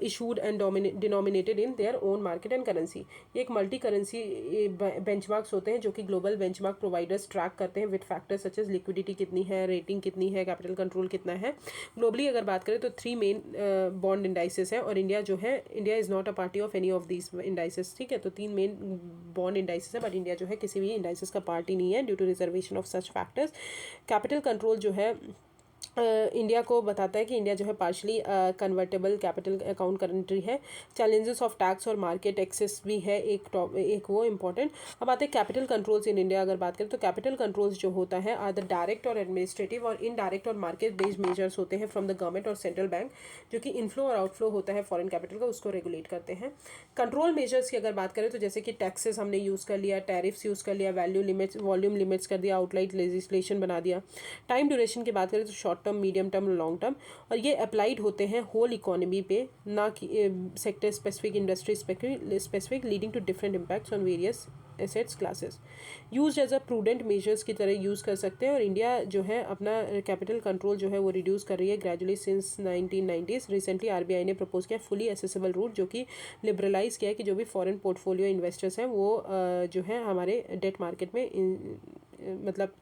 issued and denominated in their own market and currency. ये एक मल्टी करेंसी बेंचमार्क्स होते हैं जो कि ग्लोबल बेंचमार्क प्रोवाइडर्स ट्रैक करते हैं with factors such as liquidity कितनी है, रेटिंग कितनी है, कैपिटल कंट्रोल कितना है। ग्लोबली अगर बात करें तो 3 मेन बॉन्ड इंडाइसेस है, और India is not a party of any of these indices. ठीक है, तो 3 मेन बॉन्ड इंडाइसेस है, बट इंडिया जो है किसी भी इंडाइसेस का पार्टी नहीं है due to reservation of such factors. Capital control जो है इंडिया को बताता है कि इंडिया जो है partially convertible capital account country है। चैलेंजेस ऑफ टैक्स और मार्केट एक्सेस भी है एक वो इम्पॉर्टेंट। अब आते हैं कैपिटल कंट्रोल्स इन इंडिया। अगर बात करें तो कैपिटल कंट्रोल्स जो होता है आर द डायरेक्ट और एडमिनिस्ट्रेटिव और इनडायरेक्ट और मार्केट बेस्ड मेजर्स होते हैं फ्रॉम द गवर्नमेंट और सेंट्रल बैंक, जो कि इनफ्लो और आउटफ्लो होता है फॉरेन कैपिटल का, उसको रेगुलेट करते हैं। कंट्रोल मेजर्स की अगर बात करें तो जैसे कि टैक्सेस हमने यूज़ कर लिया, टैरिफ्स यूज़ कर लिया, वैल्यू लिमिट्स वॉल्यूम लिमिट्स कर दिया, आउटलाइट लेजिस्लेशन बना दिया। टाइम ड्यूरेशन की बात करें तो short term, medium term, long term, और ये अप्लाइड होते हैं होल इकोनॉमी पे, ना कि sector specific, industry specific, leading to different impacts on various assets classes. Use as a prudent measures की तरह यूज़ कर सकते हैं, और इंडिया जो है अपना कैपिटल कंट्रोल जो है वो रिड्यूस कर रही है gradually since 1990s। Recently RBI ने प्रपोज किया फुली एसेसिबल रूट, जो कि लिबरलाइज किया है कि जो भी फॉरेन पोर्टफोलियो इन्वेस्टर्स हैं वो जो है हमारे डेट मार्केट में मतलब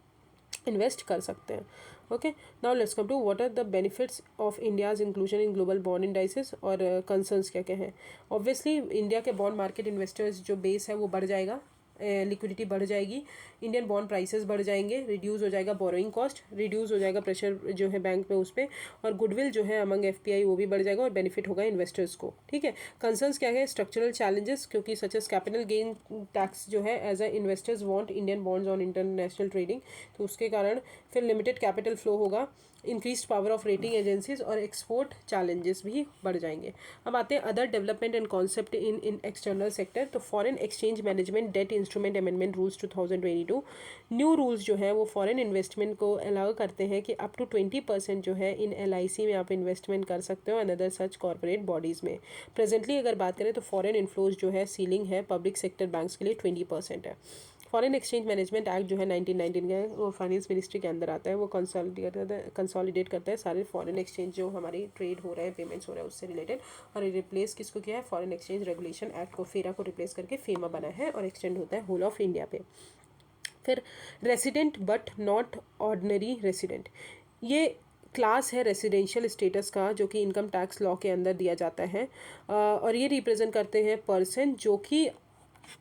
इन्वेस्ट कर सकते हैं। Okay, now let's come to what are the benefits of India's inclusion in global bond indices, और कंसर्न्स क्या क्या हैं। ऑब्वियसली इंडिया के बॉन्ड मार्केट इन्वेस्टर्स जो बेस है वो बढ़ जाएगा, लिक्विडिटी बढ़ जाएगी, इंडियन बॉन्ड प्राइसेस बढ़ जाएंगे, रिड्यूस हो जाएगा बोरोइंग कॉस्ट, रिड्यूस हो जाएगा प्रेशर जो है बैंक पे उस पर, और गुडविल जो है अमंग एफपीआई वो भी बढ़ जाएगा, और बेनिफिट होगा इन्वेस्टर्स को। ठीक है, कंसर्न्स क्या है, स्ट्रक्चरल चैलेंजेस, क्योंकि such as capital gain tax जो है as a investors want Indian bonds on international trading, तो उसके कारण फिर लिमिटेड कैपिटल फ्लो होगा, increase power of rating agencies, और एक्सपोर्ट चैलेंजेस भी बढ़ जाएंगे। अब आते हैं other development and concept in external sector. तो foreign exchange management debt instrument amendment rules 2022, new rules जो है वो फॉरेन इन्वेस्टमेंट को अलाउ करते हैं कि अप टू 20% जो है इन LIC में आप इन्वेस्टमेंट कर सकते हो, अनदर सच कॉर्पोरेट बॉडीज़ में। प्रेजेंटली अगर बात करें तो फॉरेन इन्फ्लोज जो है सीलिंग है पब्लिक सेक्टर बैंक्स के लिए 20% है। फॉरेन एक्सचेंज मैनेजमेंट एक्ट जो है 1919 का है, वो फाइनेंस मिनिस्ट्री के अंदर आता है। वो कंसोलिडेट करता है सारे फॉरेन एक्सचेंज जो हमारी ट्रेड हो रहे हैं, पेमेंट्स हो रहे हैं उससे रिलेटेड, और ये रिप्लेस किसको किया है, फॉरेन एक्सचेंज रेगुलेशन एक्ट को, फेरा को रिप्लेस करके फेमा बना है, और एक्सटेंड होता है होल ऑफ इंडिया पे। फिर resident but not ordinary resident, ये क्लास है रेसिडेंशियल स्टेटस का, जो कि इनकम टैक्स लॉ के अंदर दिया जाता है, और ये रिप्रेजेंट करते हैं पर्सन जो कि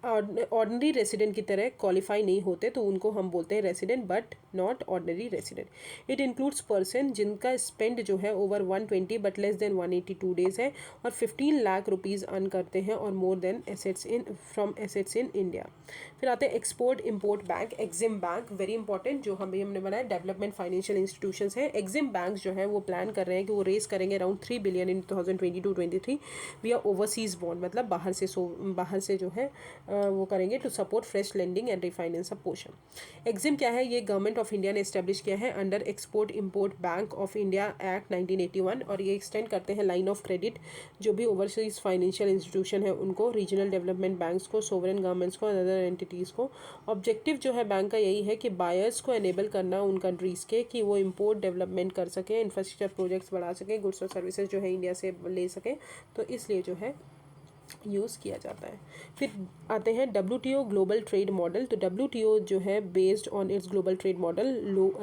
ऑर्डिनरी रेसिडेंट की तरह क्वालिफाई नहीं होते, तो उनको हम बोलते हैं resident but not ordinary resident. It includes person जिनका स्पेंड जो है over 120 but less than 182 days है, और 15 लाख रुपीज़ अर्न करते हैं और more than assets in from assets in India. फिर आते हैं export import bank, EXIM bank, very important, जो हमने बनाया डेवलपमेंट फाइनेंशियल इंस्टीट्यूशंस है। एग्जिम बैंक जो है वो प्लान कर रहे हैं कि वो रेस करेंगे अराउंड 3 बिलियन इन 2022-23 विया ओवरसीज बॉन्ड, मतलब बाहर से जो है वो करेंगे to support fresh lending and refinance a portion. EXIM क्या है, ये गवर्नमेंट ऑफ इंडिया ने एस्टेब्लिश किया है under export import bank of India act 1981, और ये एक्सटेंड करते हैं लाइन ऑफ क्रेडिट जो भी ओवरसीज फाइनेंशियल इंस्टीट्यूशन है उनको, रीजनल डेवलपमेंट बैंक्स को, सोवरेन गवर्नमेंट्स को, अदर एंटिटीज़ को। ऑब्जेक्टिव जो है बैंक का यही है कि बायर्स को एनेबल करना उन कंट्रीज़ के कि वो इंपोर्ट डेवलपमेंट कर सकें, इंफ्रास्ट्रक्चर प्रोजेक्ट्स बढ़ा सकें, गुड्स और सर्विसेज जो है इंडिया से ले सकें, तो इसलिए जो है यूज़ किया जाता है। फिर आते हैं WTO ग्लोबल ट्रेड मॉडल। तो WTO जो है based on its global trade model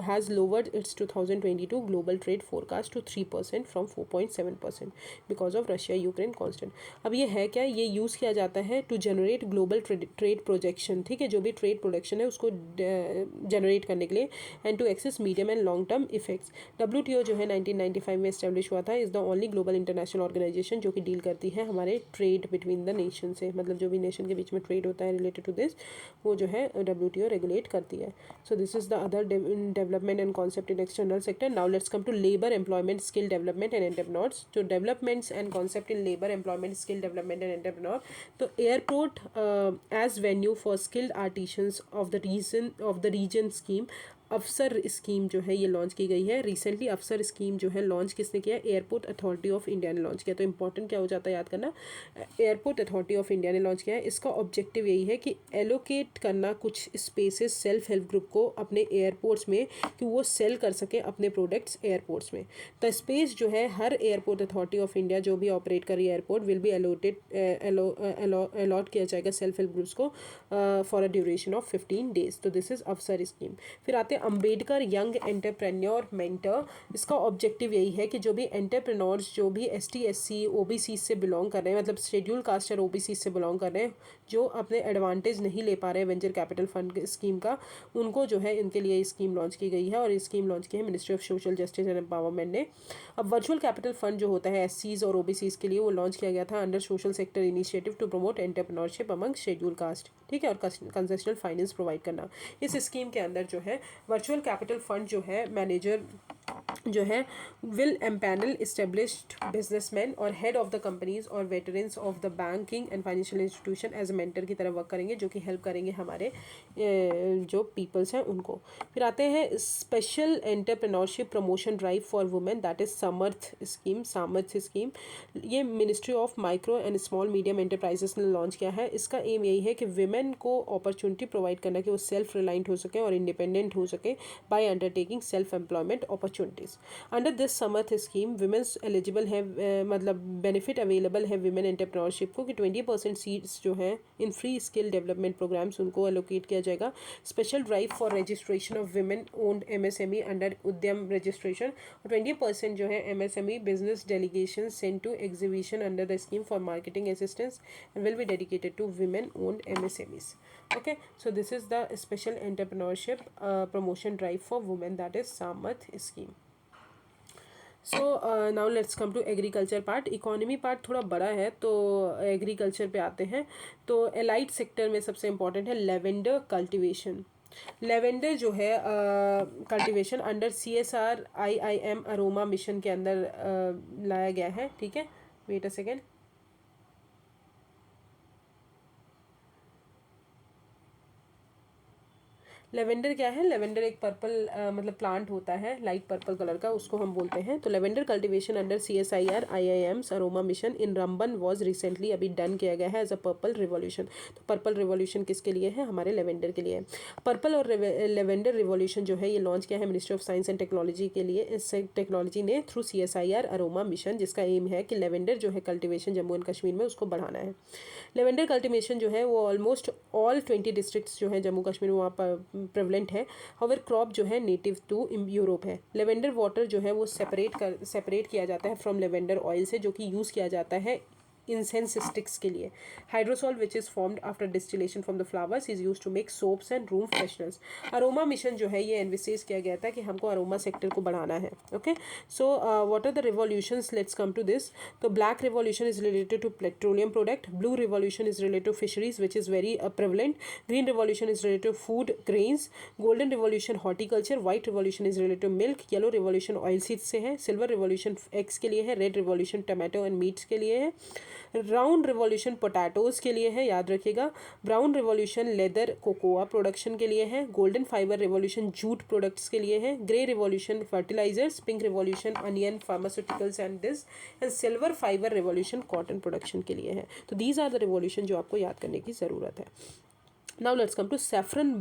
has lowered its 2022 global trade forecast to 3% from 4.7% because of Russia Ukraine constant. अब ये है क्या, ये यूज़ किया जाता है to generate global trade projection, ठीक है, जो भी ट्रेड प्रोडक्शन है उसको जनरेट करने के लिए, and to access medium and long term effects. WTO जो है 1995 में एस्टेब्लिश हुआ था, is the only global international organization जो कि डील करती है हमारे ट्रेड बिटवीन द नेशन से, मतलब जो भी नेशन के बीच में ट्रेड होता है रिलेटेड टू दिस, वो जो है WTO रेगुलेट करती है। So this is the other development and concept in external sector. Now let's come to labour employment skill development and entrepreneurs. तो developments and concept in labour employment skill development and entrepreneur. तो airport as venue for skilled artisans of the region scheme, AVSAR scheme जो है ये launch की गई है recently. अफसर scheme जो है लॉन्च किसने किया है, एयरपोर्ट अथॉरिटी ऑफ इंडिया ने लॉन्च किया। तो इंपॉर्टेंट क्या हो जाता है याद करना, एयरपोर्ट अथॉरिटी ऑफ इंडिया ने लॉन्च किया है। इसका ऑब्जेक्टिव यही है कि एलोकेट करना कुछ स्पेसेस सेल्फ हेल्प ग्रुप को अपने एयरपोर्ट्स में, कि वो सेल कर सके अपने प्रोडक्ट्स एयरपोर्ट्स में। तो स्पेस जो है हर एयरपोर्ट अथॉरिटी ऑफ इंडिया जो भी ऑपरेट कर रही है एयरपोर्ट विल बी अलॉट किया जाएगा सेल्फ हेल्प ग्रुप्स को for a duration of 15 days. तो दिस इज अफसर स्कीम। फिर आते हैं अंबेडकर यंग एंटरप्रेन्योर मेंटर। इसका ऑब्जेक्टिव यही है कि जो भी एंटरप्रेन्योर्स जो भी ST SC OBC से बिलोंग कर रहे हैं, मतलब शेड्यूल कास्ट और OBC से बिलोंग कर रहे हैं, जो अपने एडवांटेज नहीं ले पा रहे हैं वेंचर कैपिटल फंड स्कीम का, उनको जो है इनके लिए स्कीम लॉन्च की गई है, और ये स्कीम लॉन्च की है ministry of social justice and empowerment ने। अब वर्चुअल कैपिटल फंड जो होता है SCs और OBCs के लिए, वो लॉन्च किया गया था under social sector initiative to promote entrepreneurship among schedule caste, ठीक है, और कंसेशनल फाइनेंस प्रोवाइड करना। इस स्कीम के अंदर जो है वर्चुअल कैपिटल फंड जो है मैनेजर जो है विल एम्पैनल एस्टेब्लिश्ड बिजनेसमैन और हेड ऑफ द कंपनीज और veterans of the banking and financial institution as a mentor की तरह वर्क करेंगे, जो कि हेल्प करेंगे हमारे जो पीपल्स हैं उनको। फिर आते हैं special entrepreneurship promotion drive for women, that is सामर्थ्य स्कीम। ये ministry of micro and small medium enterprises ने लॉन्च किया है। इसका एम यही है कि विमेन को अपॉर्चुनिटी प्रोवाइड करना कि वो सेल्फ रिलायंट हो सके और इंडिपेंडेंट हो सके by undertaking self employment opportunities. Under this Samarth scheme women's eligible है, मतलब बेनिफिट अवेलेबल है विमेन एंटरप्रेन्योरशिप को कि 20% सीट्स जो है in free skill development programs उनको एलोकेट किया जाएगा। Special drive for registration of women owned MSME under Udyam registration, और 20% जो है MSME business delegation sent to exhibition under the scheme for marketing assistance and will be dedicated to women owned MSMEs. Okay, so this is the special entrepreneurship promotion drive for women, that is Samarth scheme. So now let's come to agriculture part. Economy part थोड़ा बड़ा है, तो agriculture पे आते हैं। तो allied sector में सबसे इम्पॉर्टेंट है लेवेंडर कल्टिवेशन। लेवेंडर जो है cultivation under CSR IIM aroma mission के अंदर लाया गया है, ठीक है। Wait a second. लेवेंडर क्या है, लेवेंडर एक पर्पल मतलब प्लांट होता है लाइट पर्पल कलर का, उसको हम बोलते हैं। तो lavender cultivation under CSIR IIM's aroma mission in Ramban was recently अभी डन किया गया है एज अ पर्पल रिवॉल्यूशन। तो पर्पल रिवॉल्यूशन किसके लिए है, हमारे लेवेंडर के लिए है। पर्पल और लेवेंडर रिवॉल्यूशन जो है ये लॉन्च किया है ministry of science and technology के लिए, इस टेक्नोलॉजी ने थ्रू CSIR अरोमा मिशन, जिसका एम है कि लेवेंडर जो है कल्टिवेशन जम्मू एंड कश्मीर में उसको बढ़ाना है। लेवेंडर कल्टिवेशन जो है वो ऑलमोस्ट ऑल 20 डिस्ट्रिक्ट्स जो है जम्मू कश्मीर में वहाँ पर प्रेवलेंट है। हाउएवर क्रॉप जो है नेटिव टू यूरोप है। लेवेंडर वाटर जो है वो सेपरेट किया जाता है फ्रॉम लेवेंडर ऑयल से, जो कि यूज़ किया जाता है इंसेंस स्टिक्स के लिए। Hydrosol which is formed after distillation from the flowers is use to make soaps and room fresheners. Aroma mission जो है ये एनविसेज किया गया था कि हमको अरोमा सेक्टर को बढ़ाना है। Okay, so what are the revolutions, let's come to this. तो black revolution is related to petroleum product, blue revolution is related to fisheries which is very prevalent, green revolution is related to food grains, golden revolution horticulture, white revolution is related to milk, yellow revolution oil seeds से है, silver revolution eggs के लिए है, red revolution tomato and meats के लिए है, round revolution potatoes के लिए है, याद रखिएगा। Brown revolution leather cocoa production के लिए है, golden fibre revolution jute products के लिए है, grey revolution fertilizers, pink revolution onion pharmaceuticals and this, and silver fibre revolution cotton production के लिए है। तो दीज आर द रिवॉल्यूशन जो आपको याद करने की ज़रूरत है। Now let's come to saffron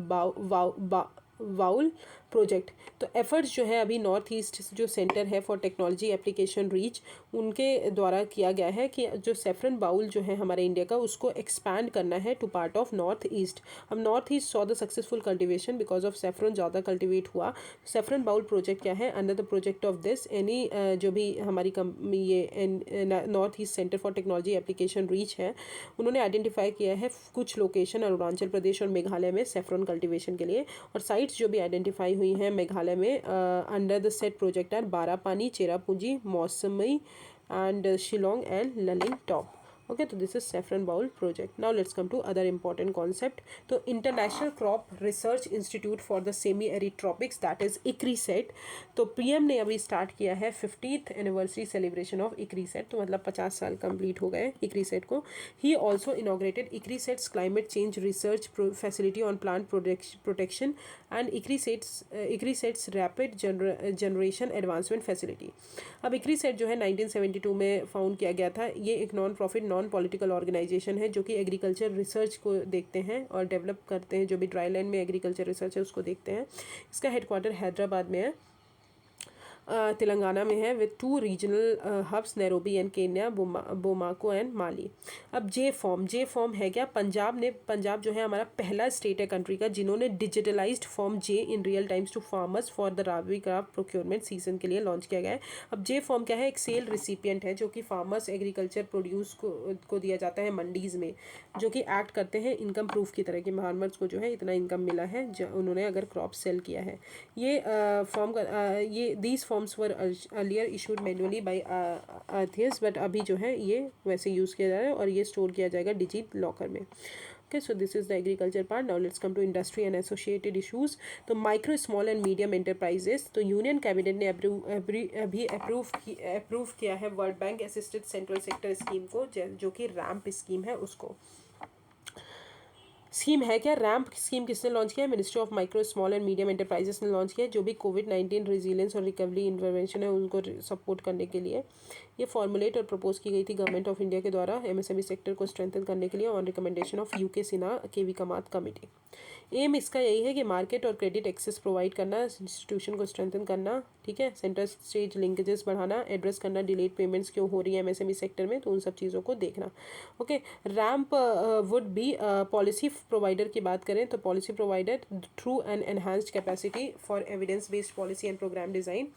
bowl project. तो एफर्ट्स जो है अभी नॉर्थ ईस्ट जो सेंटर है फॉर टेक्नोलॉजी एप्लीकेशन रीच, उनके द्वारा किया गया है कि जो सैफरन बाउल जो है हमारे इंडिया का, उसको एक्सपैंड करना है to part of north east. हम north east saw the successful cultivation because of saffron ज़्यादा कल्टिवेट हुआ। सैफरन बाउल प्रोजेक्ट क्या है, under the project of this any जो भी हमारी ये north east centre for technology application reach है, उन्होंने आइडेंटिफाई किया है कुछ लोकेशन अरुणाचल प्रदेश और मेघालय में सैफरन कल्टिवेशन के लिए। और साइट्स जो भी आइडेंटिफाई हुई हैं मेघालय में under the set project are Barapani, Cherrapunji, Mawsmai and Shillong and ललिंग टॉप। ओके, तो this is saffron bowl project. Now let's come to other important concept. तो international crop research institute for the semi arid tropics, that is ICRISAT. तो PM ने अभी start किया है 50th anniversary celebration of ICRISAT, तो मतलब 50 साल complete हो गए इक्रीसेट को। He also inaugurated ICRISAT's climate change research facility on plant protection and ICRISAT's rapid generation advancement facility. अब इक्रीसेट जो है 1972 में फाउंड किया गया था। ये एक non profit non political organization है जो कि एग्रीकल्चर रिसर्च को देखते हैं और डेवलप करते हैं। जो भी ड्राई लैंड में एग्रीकल्चर रिसर्च है उसको देखते हैं। इसका हेडक्वार्टर हैदराबाद में है, तेलंगाना में है, with 2 regional hubs Nairobi and Kenya, Bamako and Mali. अब जे फॉर्म है क्या, पंजाब जो है हमारा पहला स्टेट है कंट्री का जिन्होंने डिजिटलाइज्ड फॉर्म जे in real times to farmers for the rabi craft procurement season के लिए लॉन्च किया गया है। अब जे फॉर्म क्या है, एक सेल रिसिपिएंट है जो कि फार्मर्स एग्रीकल्चर प्रोड्यूस को दिया जाता है मंडीज़ में, जो कि एक्ट करते हैं इनकम प्रूफ की तरह कि फार्मर्स को जो है इतना इनकम मिला है उन्होंने अगर क्रॉप सेल किया है। ये these forms were earlier issued manually by आथियस, बट अभी जो है ये वैसे यूज़ किया जा रहा है और ये स्टोर किया जाएगा डिजी लॉकर में। Okay, so this is the agriculture part. Now let's come to industry and associated issues. तो micro small and medium enterprises, तो यूनियन कैबिनेट ने अभी अप्रूव किया है world bank assisted central sector scheme को, जो कि रैम्प स्कीम है उसको। स्कीम है क्या, रैम्प स्कीम किसने लॉन्च किया है, ministry of micro small and medium enterprises ने लॉन्च किया है, जो भी कोविड-19 रेजिलियंस और रिकवरी इंटरवेंशन है उनको सपोर्ट करने के लिए। ये फॉर्मुलेट और प्रपोज की गई थी गवर्नमेंट ऑफ इंडिया के द्वारा एमएसएमई सेक्टर को स्ट्रेंथन करने के लिए on recommendation of UK Sinha KV Kamath committee. Aim इसका यही है कि मार्केट और क्रेडिट एक्सेस प्रोवाइड करना, इंस्टीट्यूशन को स्ट्रेंथन करना, ठीक है, सेंटर स्टेज लिंकेजेस बढ़ाना, एड्रेस करना डिलेड पेमेंट्स क्यों हो रही है एमएसएमई सेक्टर में, तो उन सब चीज़ों को देखना। Okay, RAMP would be policy provider की बात करें तो policy provider through an enhanced capacity for evidence based policy and program design,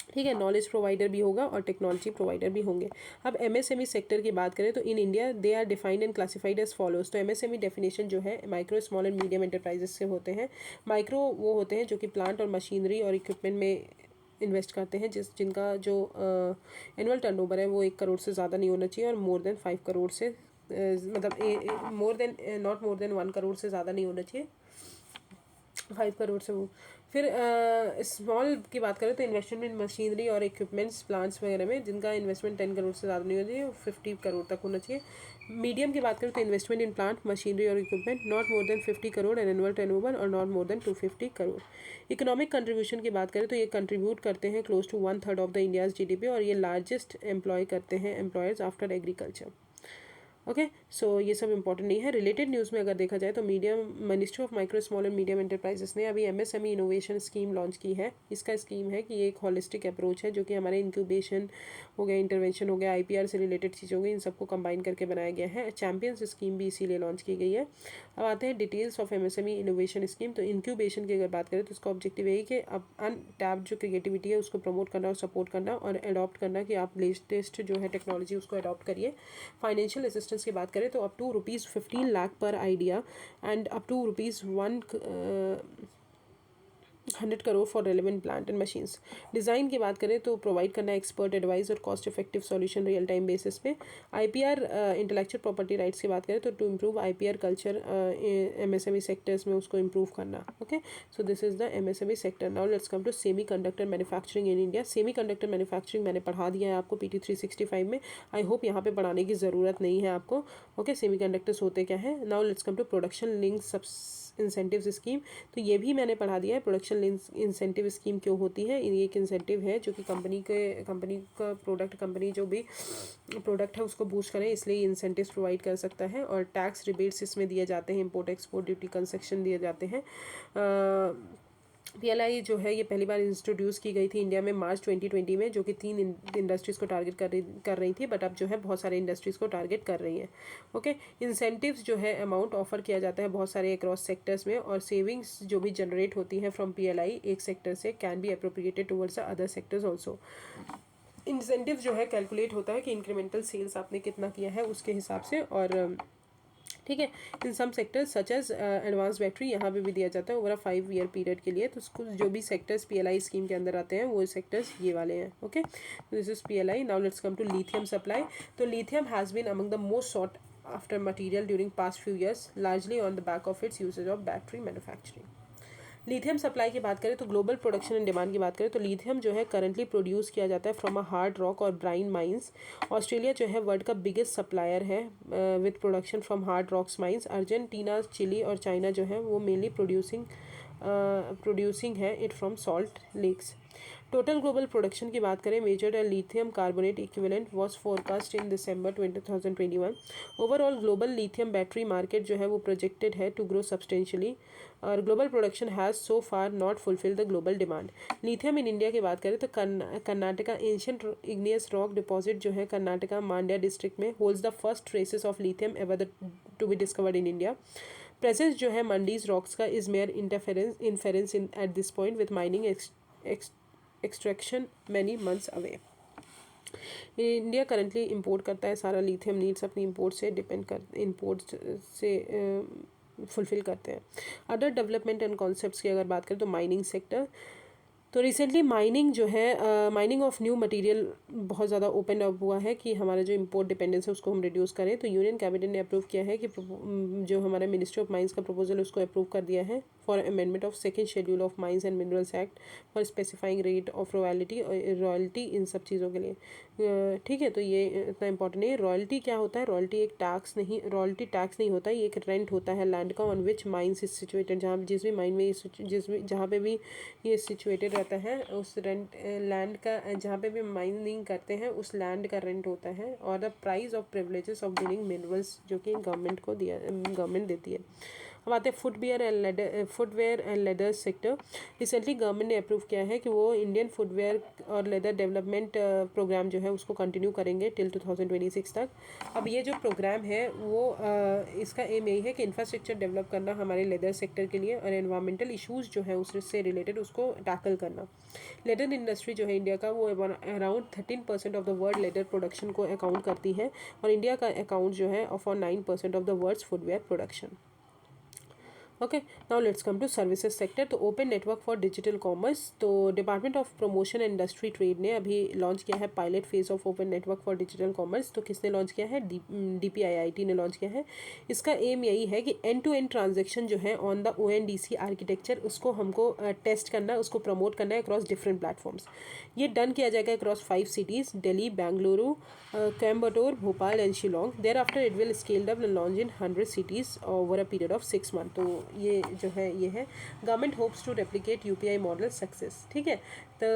ठीक है, नॉलेज प्रोवाइडर भी होगा और टेक्नोलॉजी प्रोवाइडर भी होंगे। अब एमएसएमई सेक्टर की बात करें तो in India they are defined and classified as follows. तो एमएसएमई डेफिनेशन जो है micro small and medium enterprises से होते हैं। माइक्रो वो होते हैं जो कि प्लांट और मशीनरी और इक्विपमेंट में इन्वेस्ट करते हैं जिनका जो एनुअल टर्नओवर है वो 1 करोड़ से ज़्यादा नहीं होना चाहिए और मोर देन 5 करोड़ से मतलब नॉट मोर देन 1 करोड़ से ज़्यादा नहीं होना चाहिए, 5 करोड़ से वो। फिर स्मॉल की बात करें तो इन्वेस्टमेंट इन मशीनरी और इक्विपमेंट्स प्लांट्स वगैरह में जिनका इन्वेस्टमेंट 10 करोड़ से ज़्यादा नहीं होना चाहिए, 50 करोड़ तक होना चाहिए। मीडियम की बात करें तो इन्वेस्टमेंट इन प्लांट मशीनरी और equipment not more than 50 crore and annual turnover और not more than 250 crore. Economic contribution की बात करें तो ये कंट्रीब्यूट करते हैं close to 1/3 of the India's GDP और ये लार्जेस्ट एम्प्लॉय करते हैं employers after agriculture. Okay, so ये सब इंपॉर्टेंट नहीं है। रिलेटेड न्यूज़ में अगर देखा जाए तो ministry of micro small and medium enterprises ने अभी एमएसएमई इनोवेशन स्कीम लॉन्च की है। इसका स्कीम है कि ये एक हॉलिस्टिक अप्रोच है जो कि हमारे इंक्यूबेशन हो गया, इंटरवेंशन हो गया, आईपीआर से रिलेटेड चीज़ हो गई, इन सबको कंबाइन करके बनाया गया है। चैंपियंस स्कीम भी इसीलिए लॉन्च की गई है। अब आते हैं details of MSME innovation scheme. तो इंक्यूबेशन की अगर बात करें तो इसका ऑब्जेक्टिव यही कि अब अनटैप्ड जो क्रिएटिविटी है उसको प्रमोट करना और सपोर्ट करना और अडॉप्ट करना, कि आप लेटेस्ट जो है टेक्नोलॉजी उसको अडॉप्ट करिए। फाइनेंशियल असिस्टेंस की बात करें तो अप टू ₹15 लाख पर idea and up to ₹100 crore for relevant plant and machines. Design की बात करें तो प्रोवाइड करना एक्सपर्ट एडवाइस और cost effective solution real time basis पे। आईपीआर इंटेलेक्चुअल प्रॉपर्टी राइट्स की बात करें तो to improve IPR culture MSME sectors में उसको इम्प्रूव करना। Okay, so this is the MSME sector. Now let's come to semiconductor manufacturing in India. Semiconductor manufacturing मैंने पढ़ा दिया है आपको PT 365 में। आई होप यहाँ पे पढ़ाने की ज़रूरत नहीं है आपको। ओके, सेमी कंडक्टर्स होते क्या है। Now let's come to production link incentives scheme. तो ये भी मैंने पढ़ा दिया है। प्रोडक्शन लिंक इंसेंटिव स्कीम क्यों होती है। ये एक इंसेंटिव है जो कि कंपनी का प्रोडक्ट, कंपनी जो भी प्रोडक्ट है उसको बूस्ट करें, इसलिए इंसेंटिव्स प्रोवाइड कर सकता है। और टैक्स रिबेट्स इसमें दिए जाते हैं, इंपोर्ट एक्सपोर्ट ड्यूटी कंसेक्शन दिए जाते हैं। PLI जो है ये पहली बार इंट्रोड्यूस की गई थी इंडिया में मार्च 2020 में, जो कि 3 इंडस्ट्रीज़ को टारगेट कर रही थी, बट अब जो है बहुत सारे इंडस्ट्रीज़ को टारगेट कर रही हैं। ओके, इंसेंटिव्स जो है अमाउंट ऑफर किया जाता है बहुत सारे अक्रॉस सेक्टर्स में, और सेविंग्स जो भी जनरेट होती हैं फ्रॉम PLI एक सेक्टर से can be appropriated towards the other sectors also. Incentive जो है कैलकुलेट होता है कि इंक्रीमेंटल सेल्स आपने कितना किया है उसके हिसाब से। और ठीक है, in some sectors such as advance battery यहाँ पे भी दिया जाता है ओवर अ 5 ईयर पीरियड के लिए। तो उसको जो भी सेक्टर्स PLI स्कीम के अंदर आते हैं वो सेक्टर्स ये वाले हैं। Okay, this is PLI। Now let's come to lithium supply. तो lithium has been among the most sought after material during past few years, largely on the back of its usage of battery manufacturing. Lithium supply की बात करें तो global production and demand की बात करें तो lithium जो है करंटली प्रोड्यूस किया जाता है फ्रॉम अ हार्ड रॉक और ब्राइन माइंस। ऑस्ट्रेलिया जो है वर्ल्ड का बिगेस्ट सप्लायर है with production from hard rocks mines. Argentina, Chile और चाइना जो है वो मेनली प्रोड्यूसिंग है it from salt lakes. Total global production की बात करें, measured lithium carbonate equivalent was forecast in December 2021। Overall global lithium battery market जो है वो प्रोजेक्टेड है टू ग्रो सब्सटेंशियली, और global production has so far not fulfil the global demand. Lithium in India की बात करें तो Karnataka ancient igneous rock deposit जो है कर्नाटका मांड्या डिस्ट्रिक्ट में holds the first traces of lithium ever to be discovered in India. Presence जो है मंडीज रॉक्स का is mere inference in at this point with mining extraction many months away. India currently import करता है सारा lithium needs अपनी import से fulfil करते हैं। अदर डेवलपमेंट एंड कॉन्सेप्ट्स की अगर बात करें तो माइनिंग सेक्टर। तो रिसेंटली माइनिंग जो है माइनिंग ऑफ न्यू मटेरियल बहुत ज़्यादा ओपन अप हुआ है कि हमारा जो इंपोर्ट डिपेंडेंस है उसको हम रिड्यूस करें। तो यूनियन कैबिनेट ने अप्रूव किया है कि जो हमारा मिनिस्ट्री ऑफ माइंस का प्रपोजल है उसको अप्रूव कर दिया है for amendment of second schedule of mines and minerals act for specifying rate of royalty इन सब चीज़ों के लिए। ठीक है, तो ये इतना इंपॉर्टेंट नहीं है। रॉयल्टी क्या होता है, रॉयल्टी एक टैक्स नहीं, रॉयल्टी टैक्स नहीं होता, ये एक रेंट होता है लैंड का on which mines is situated. जहाँ जिस भी माइन में जहाँ पे भी ये सिचुएटेड रहता है उस रेंट लैंड का, जहाँ पे भी माइनिंग करते हैं उस लैंड का रेंट होता है। और the price of privileges of dealing minerals जो कि गवर्नमेंट देती है। अब आते हैं footwear and leather sector. Recently government ने अप्रूव किया है कि वो इंडियन फुटवेयर और लेदर डेवलपमेंट प्रोग्राम जो है उसको कंटिन्यू करेंगे टिल 2026 तक। अब ये जो प्रोग्राम है वो इसका एम यही है कि इंफ्रास्ट्रक्चर डेवलप करना हमारे लेदर सेक्टर के लिए, और एनवायरमेंटल इशूज़ जो है उससे रिलेटेड उसको टैकल करना। लेदर इंडस्ट्री जो है इंडिया का वो around 13% of the world leather production को अकाउंट करती है, और इंडिया का अकाउंट जो है for 9% of the world's footwear production. Okay, now let's come to services sector. तो open network for digital commerce. तो department of promotion and industry trade ने अभी लॉन्च किया है pilot phase of open network for digital commerce. तो किसने launch किया है, DPIIT ने लॉन्च किया है। इसका एम यही है कि एंड टू एंड ट्रांजेक्शन जो है ऑन द ONDC आर्किटेक्चर उसको हमको टेस्ट करना है, उसको प्रमोट करना है अक्रॉस डिफरेंट प्लेटफॉर्म्स। ये डन किया जाएगा across 5 cities, Delhi, Bengaluru, Coimbatore, Bhopal and Shillong. Thereafter it will scaled up and launch in 100 cities over a period of 6 month. तो ये जो है ये है government hopes to replicate UPI model success. ठीक है, तो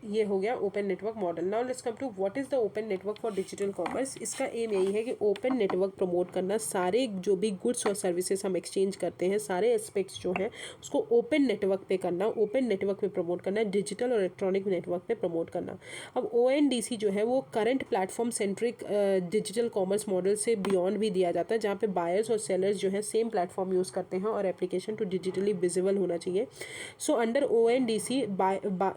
ये हो गया open network model. Now let's come to what is the open network for digital commerce. इसका एम यही है कि ओपन नेटवर्क प्रमोट करना, सारे जो भी गुड्स और सर्विसेज हम एक्सचेंज करते हैं, सारे एस्पेक्ट्स जो हैं उसको ओपन नेटवर्क पे करना, ओपन नेटवर्क पे प्रमोट करना, डिजिटल और इलेक्ट्रॉनिक नेटवर्क पे प्रमोट करना। अब ONDC जो है वो current platform centric digital commerce model से बियॉन्ड भी दिया जाता है, जहाँ पे बायर्स और सेलर्स जो है सेम प्लेटफॉर्म यूज़ करते हैं और एप्लीकेशन टू डिजिटली विजिबल होना चाहिए। सो अंडर ONDC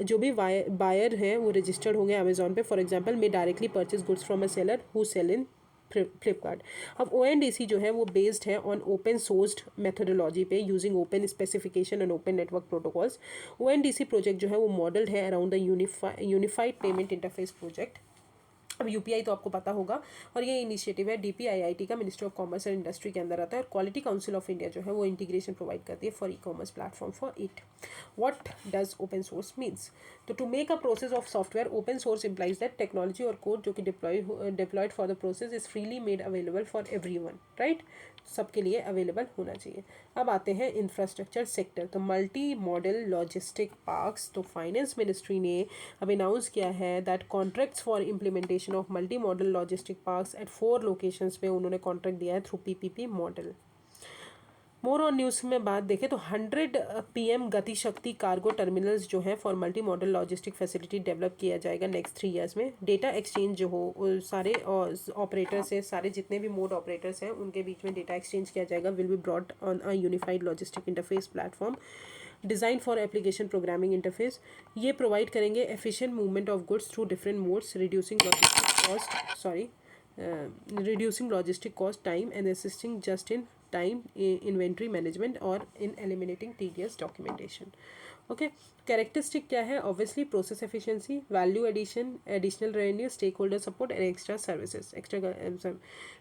जो भी बायर हैं वो रजिस्टर्ड होंगे अमेजॉन पे, for example may directly purchase goods from a seller who sell in Flipkart. अब ONDC जो है वो बेस्ड है ऑन ओपन सोर्स्ड मेथोडोलॉजी पे using open specification and open network protocols. ONDC project जो है वो मॉडल्ड है around the unified payment interface project. अब UPI तो आपको पता होगा, और ये इनिशिएटिव है DPIIT का, ministry of commerce and industry के अंदर आता है, और क्वालिटी काउंसिल ऑफ इंडिया जो है वो इंटीग्रेशन प्रोवाइड करती है for e-commerce platform for it. What does open source means? तो to make a process of software, open source implies that technology और कोड जो कि deployed for the process is freely made available for everyone, right? सबके लिए available होना चाहिए। अब आते हैं इंफ्रास्ट्रक्चर सेक्टर। तो मल्टी मॉडल लॉजिस्टिक पार्क्स, तो फाइनेंस मिनिस्ट्री ने अब अनाउंस किया है that contracts for implementation of multi model logistic parks at 4 locations पे उन्होंने कॉन्ट्रैक्ट दिया है through PPP model. More on news में बात देखें तो 100 PM गति शक्ति कार्गो टर्मिनल्स जो हैं for multi model logistic facility develop किया जाएगा नेक्स्ट 3 ईयर्स में। डेटा एक्सचेंज जो हो सारे ऑपरेटर्स हैं, सारे जितने भी मोड ऑपरेटर्स हैं उनके बीच में डेटा एक्सचेंज किया जाएगा, will be brought on a unified logistic interface platform design for application programming interface. ये प्रोवाइड करेंगे efficient movement of goods through different modes, reducing logistic cost, time, and assisting just in time inventory management or in eliminating tedious documentation. Okay, characteristic क्या है? Obviously process efficiency, value addition, additional revenue, stakeholder support and extra services, extra.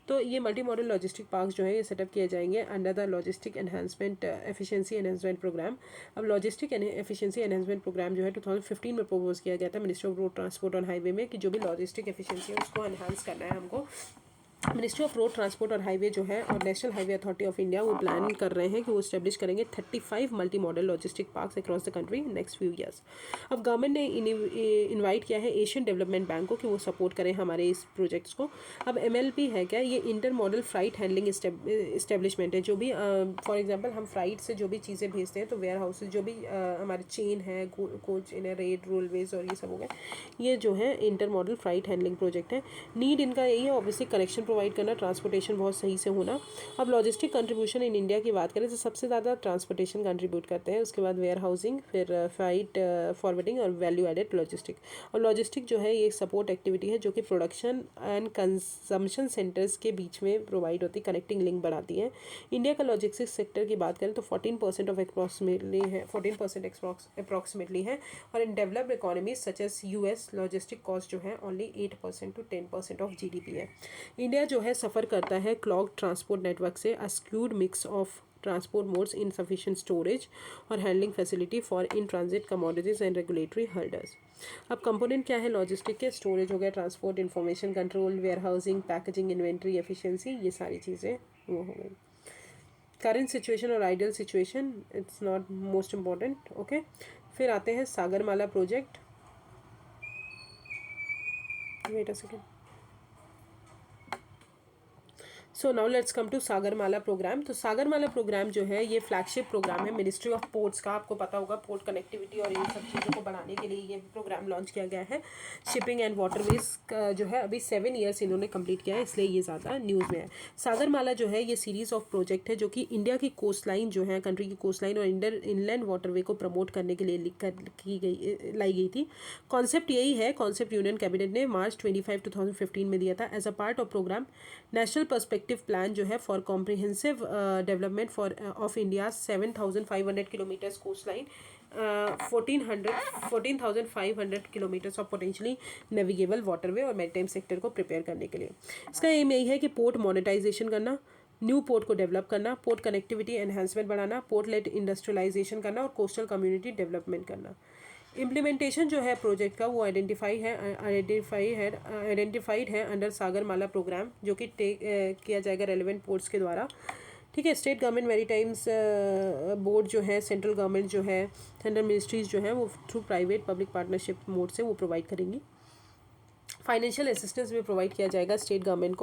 तो ये multi model logistic park जो है ये setup किए जाएंगे under the logistic enhancement efficiency enhancement program. अब लॉजिस्टिक एफिशिएंसी एनहांसमेंट प्रोग्राम जो है 2015 में प्रपोज किया गया था मिनिस्ट्री ऑफ रोड ट्रांसपोर्ट और हाईवे में, कि जो भी लॉजिस्टिक एफिशिएंसी है उसको एनहांस करना है हमको। मिनिस्ट्री ऑफ रोड ट्रांसपोर्ट और हाईवे जो है और national highway authority of India वो प्लान कर रहे हैं कि वो स्टैब्लिश करेंगे 35 multi model logistic parks across the country next few years. अब गवर्नमेंट ने इनवाइट किया है एशियन डेवलपमेंट बैंक को कि वो सपोर्ट करें हमारे इस प्रोजेक्ट्स को। अब MLP है क्या? ये intermodal freight handling establishment है। जो भी फॉर एग्जाम्पल हम फ्राइट से जो भी चीज़ें भेजते हैं, तो वेयर हाउसेज जो भी हमारे चेन है, कोच इन रेड रोडवेज और ये सब हो गए, ये जो है intermodal freight handling project है। नीड इनका यही है ऑब्वियसली कनेक्शन प्रोवाइड करना, ट्रांसपोर्टेशन बहुत सही से होना। अब लॉजिस्टिक कंट्रीब्यूशन इन इंडिया की बात करें तो सबसे ज़्यादा ट्रांसपोर्टेशन कंट्रीब्यूट करते हैं, उसके बाद वेयर हाउसिंग, फिर फ्राइट फॉरवर्डिंग और वैल्यू एडेड लॉजिस्टिक। और लॉजिस्टिक जो है ये एक सपोर्ट एक्टिविटी है जो कि प्रोडक्शन एंड कंजम्पशन सेंटर्स के बीच में प्रोवाइड होती है, कनेक्टिंग लिंक बढ़ाती है। इंडिया का लॉजिस्टिक्स सेक्टर की बात करें तो 14% ऑफ अप्रॉक्सीमेटली है, 14% अप्रॉक्सीमेटली है, और in developed economies such as US logistic cost जो है ओनली 8% to 10% ऑफ GDP है। इंडिया जो है सफ़र करता है क्लॉग ट्रांसपोर्ट नेटवर्क से, a skewed mix of transport modes, insufficient storage और handling facility for in transit commodities and regulatory hurdles. अब कंपोनेंट क्या है लॉजिस्टिक के? स्टोरेज हो गया, transport, information control, warehousing, packaging, inventory efficiency, ये सारी चीज़ें वो हो गई। करंट सिचुएशन और ideal situation, it's not most important. Okay, फिर आते हैं Sagarmala project. Wait a second. So now let's come to Sagarmala program. तो सागरमाला प्रोग्राम जो है ये फ्लैगशिप प्रोग्राम है मिनिस्ट्री ऑफ पोर्ट्स का। आपको पता होगा पोर्ट कनेक्टिविटी और इन सब चीज़ों को बढ़ाने के लिए ये प्रोग्राम लॉन्च किया गया है। शिपिंग एंड वाटरवेज का जो है अभी 7 ईयर्स इन्होंने कंप्लीट किया है, इसलिए ये ज़्यादा न्यूज़ में है। सागरमाला जो है ये सीरीज़ ऑफ प्रोजेक्ट है जो कि इंडिया की कोस्ट लाइन जो है, कंट्री की कोस्ट लाइन और इनलैंड वाटरवे को प्रमोट करने के लिए लाई गई थी। कॉन्सेप्ट यही है, कॉन्सेप्ट यूनियन कैबिनेट ने मार्च 25, 2015 में दिया था। As a part of program national perspective plan जो है for comprehensive development for of India 7,500 kilometres coastline, 14,500 kilometres of potentially navigable waterway और मैरीटाइम सेक्टर को प्रिपेयर करने के लिए। इसका एम यही है कि पोर्ट मोनेटाइजेशन करना, न्यू पोर्ट को डेवलप करना, पोर्ट कनेक्टिविटी एनहांसमेंट बढ़ाना, पोर्ट लेड इंडस्ट्रियलाइजेशन करना और कोस्टल कम्युनिटी डेवलपमेंट करना। इम्प्लीमेंटेशन जो है प्रोजेक्ट का वो आइडेंटिफाइड है अंडर सागरमाला प्रोग्राम, जो कि किया जाएगा रेलिवेंट पोर्ट्स के द्वारा। ठीक है। स्टेट गवर्नमेंट मैरीटाइम्स बोर्ड जो है, सेंट्रल गवर्नमेंट जो है, सेंट्रल मिनिस्ट्रीज जो हैं वो through private public partnership mode से वो प्रोवाइड करेंगी। फाइनेंशियल असिस्टेंस भी प्रोवाइड किया जाएगा स्टेट गवर्नमेंट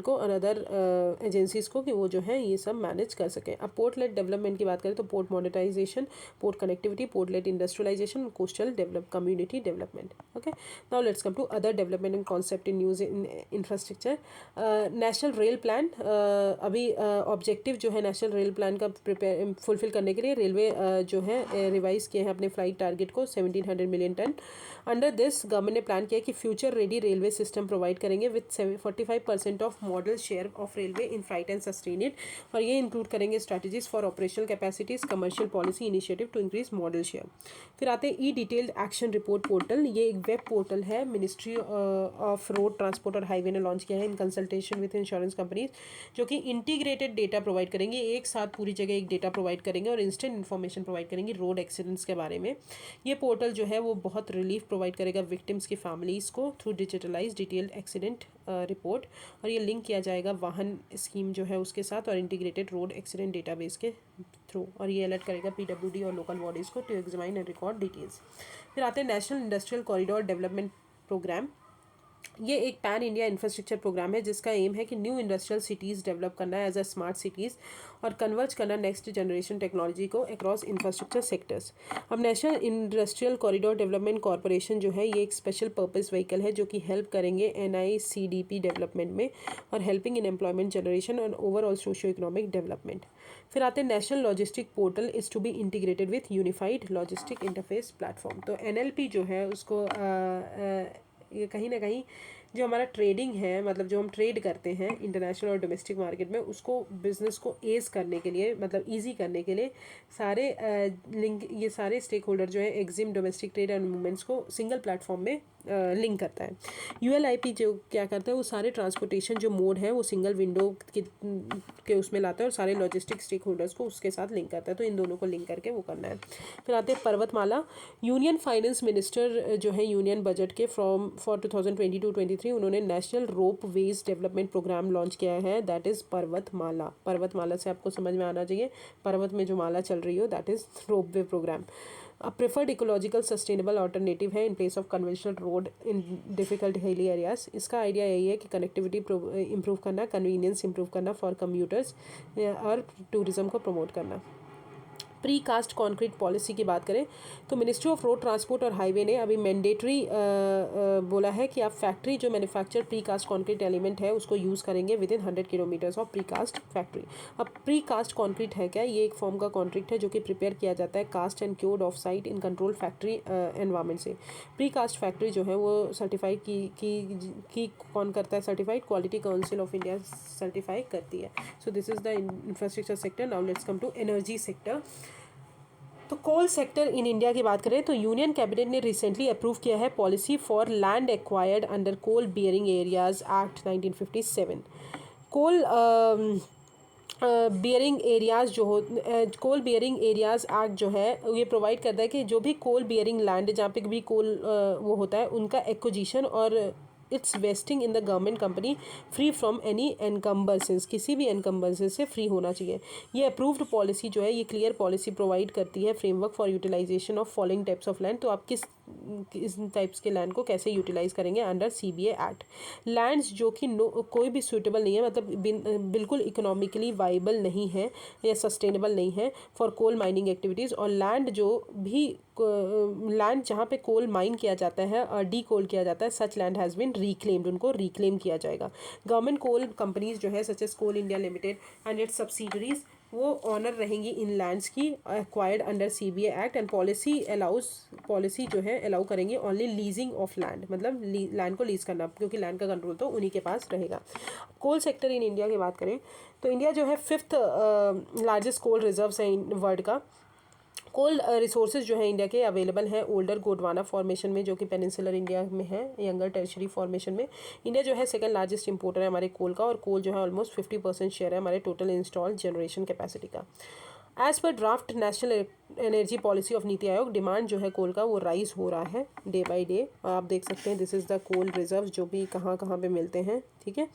को और अदर एजेंसीज को कि वो जो है ये सब मैनेज कर सकें। अब पोर्ट लेट डेवलपमेंट की बात करें तो port modernization, port connectivity, port led industrialization, coastal community development. Okay, now let's come to other development and concept in news in infrastructure. National rail plan, अभी ऑब्जेक्टिव जो है नेशनल रेल प्लान का prepare fulfil करने के लिए railway जो है revise किए हैं अपने फ्लाइट टारगेट को 1700 million ton. Under this government ने प्लान किया कि future ready railway system provide करेंगे with 45% of model share of railway in freight and sustain it, और ये इंक्लूड करेंगे strategies for operational capacities, commercial policy initiative to increase model share. फिर आते हैं e detailed action report portal. ये एक web portal है, मिनिस्ट्री ऑफ रोड ट्रांसपोर्ट और हाईवे ने लॉन्च किया है in consultation with insurance companies, जो कि इंटीग्रेटेड डेटा प्रोवाइड करेंगे, एक साथ पूरी जगह एक डेटा प्रोवाइड करेंगे और इंस्टेंट इन्फॉर्मेशन प्रोवाइड करेंगे रोड एक्सीडेंट्स के बारे में। ये पोर्टल जो है वो बहुत रिलीफ प्रोवाइड करेगा विक्टिम्स की फैमिलीज़ को through digitalise detailed accident report, और ये लिंक किया जाएगा वाहन स्कीम जो है उसके साथ और इंटीग्रेटेड रोड एक्सीडेंट डेटाबेस के थ्रू, और ये अलर्ट करेगा पीडब्ल्यूडी और लोकल बॉडीज़ को to examine and record details. फिर आते हैं national industrial corridor development programme. ये एक पैन इंडिया इंफ्रास्ट्रक्चर प्रोग्राम है जिसका एम है कि न्यू इंडस्ट्रियल सिटीज़ डेवलप करना है एज अ स्मार्ट सिटीज़ और कन्वर्ज करना नेक्स्ट जनरेशन टेक्नोलॉजी को अक्रॉस इंफ्रास्ट्रक्चर सेक्टर्स। अब national industrial corridor development corporation जो है ये एक स्पेशल पर्पस व्हीकल है जो कि हेल्प करेंगे NICDP डेवलपमेंट में और हेल्पिंग इन एम्प्लॉयमेंट जनरेशन और ओवरऑल सोशियो इकोनॉमिक डेवलपमेंट। फिर आते हैं national logistic portal is to be integrated with unified logistic interface platform. तो NLP जो है उसको ये कहीं ना कहीं जो हमारा ट्रेडिंग है, मतलब जो हम ट्रेड करते हैं इंटरनेशनल और डोमेस्टिक मार्केट में, उसको बिजनेस को एज करने के लिए, मतलब इजी करने के लिए सारे लिंक, ये सारे स्टेक होल्डर जो है EXIM domestic trade and movements को सिंगल प्लेटफॉर्म में लिंक करता है। ULIP जो क्या करता है वो सारे ट्रांसपोर्टेशन जो मोड है वो सिंगल विंडो के उसमें लाता है और सारे लॉजिस्टिक स्टेक होल्डर्स को उसके साथ लिंक करता है, तो इन दोनों को लिंक करके वो करना है। फिर आते हैं पर्वतमाला। यूनियन फाइनेंस मिनिस्टर जो है यूनियन बजट के फॉर 2022-23 उन्होंने नेशनल रोप वेज डेवलपमेंट प्रोग्राम लॉन्च किया है, दैट इज़ पर्वतमाला। पर्वतमाला से आपको समझ में आना चाहिए पर्वत में जो माला चल रही हो, that is rope way program. Preferred ecological sustainable alternative है in place of conventional road in difficult hilly areas. इसका आइडिया यही है कि कनेक्टिविटी इम्प्रूव करना, कन्वीनियंस इम्प्रूव करना फॉर कम्यूटर्स और टूरिज्म को प्रमोट करना। प्री कास्ट कंक्रीट पॉलिसी की बात करें तो मिनिस्ट्री ऑफ रोड ट्रांसपोर्ट और हाईवे ने अभी मैंडेटरी बोला है कि आप फैक्ट्री जो manufacture pre cast concrete element है उसको यूज़ करेंगे within 100 kilometres of precast factory. अब प्री कास्ट कंक्रीट है क्या? ये एक फॉर्म का कॉन्ट्रैक्ट है जो कि प्रिपेयर किया जाता है cast and cured off site in control factory environment से। प्री कास्ट फैक्ट्री जो है वो सर्टिफाइड की कौन करता है? Certified quality council of India certify करती है। So this is the infrastructure sector. Now let's come to energy sector. तो कोल सेक्टर इन इंडिया की बात करें तो यूनियन कैबिनेट ने रिसेंटली अप्रूव किया है policy for land acquired under coal bearing areas act 1957। Coal bearing areas जो हो कोल बियरिंग एरियाज़ एक्ट जो है ये प्रोवाइड करता है कि जो भी कोल बियरिंग लैंड जहाँ पे भी कोल वो होता है उनका एक्विजिशन और its vesting in the government company free from any encumbrances, किसी भी एनकम्बेंसेस से फ्री होना चाहिए। ये अप्रूव्ड पॉलिसी जो है ये क्लियर पॉलिसी प्रोवाइड करती है framework for utilisation of following types of land. तो आप किस टाइप्स के लैंड को कैसे यूटिलाइज करेंगे अंडर CBA एक्ट। लैंड्स जो कि कोई भी सूटेबल नहीं है, मतलब बिल्कुल इकोनॉमिकली वाइबल नहीं है या सस्टेनेबल नहीं है फॉर कोल माइनिंग एक्टिविटीज़, और लैंड जो भी लैंड जहाँ पे कोल माइन किया जाता है और डी कोल किया जाता है, such land has been reclaimed, उनको रिक्लेम किया जाएगा। गवर्नमेंट कोल कंपनीज जो है such as coal India limited and its subsidiaries वो ऑनर रहेंगी इन लैंड्स की acquired under CBA act and policy जो है अलाउ करेंगे ओनली लीजिंग ऑफ लैंड, मतलब लैंड को लीज करना, क्योंकि लैंड का कंट्रोल तो उन्हीं के पास रहेगा। कोल सेक्टर इन इंडिया की बात करें तो इंडिया जो है 5th लार्जेस्ट कोल रिजर्व्स है वर्ल्ड का। कोल रिसोर्सेज जो है इंडिया के अवेलेबल हैं ओल्डर गोंडवाना फॉर्मेशन में जो कि पेनिनसुलर इंडिया में है, यंगर टेरिशरी फॉर्मेशन में। इंडिया जो है सेकंड लार्जेस्ट इंपोर्टर है हमारे कोल का, और कोल जो है ऑलमोस्ट 50% शेयर है हमारे टोटल इंस्टॉल जनरेशन कैपेसिटी का। As per draft national energy policy of NITI Aayog, demand जो है कोल का वो राइज हो रहा है डे बाई डे। आप देख सकते हैं this is the coal reserve जो भी कहाँ कहाँ पे मिलते हैं, ठीक है।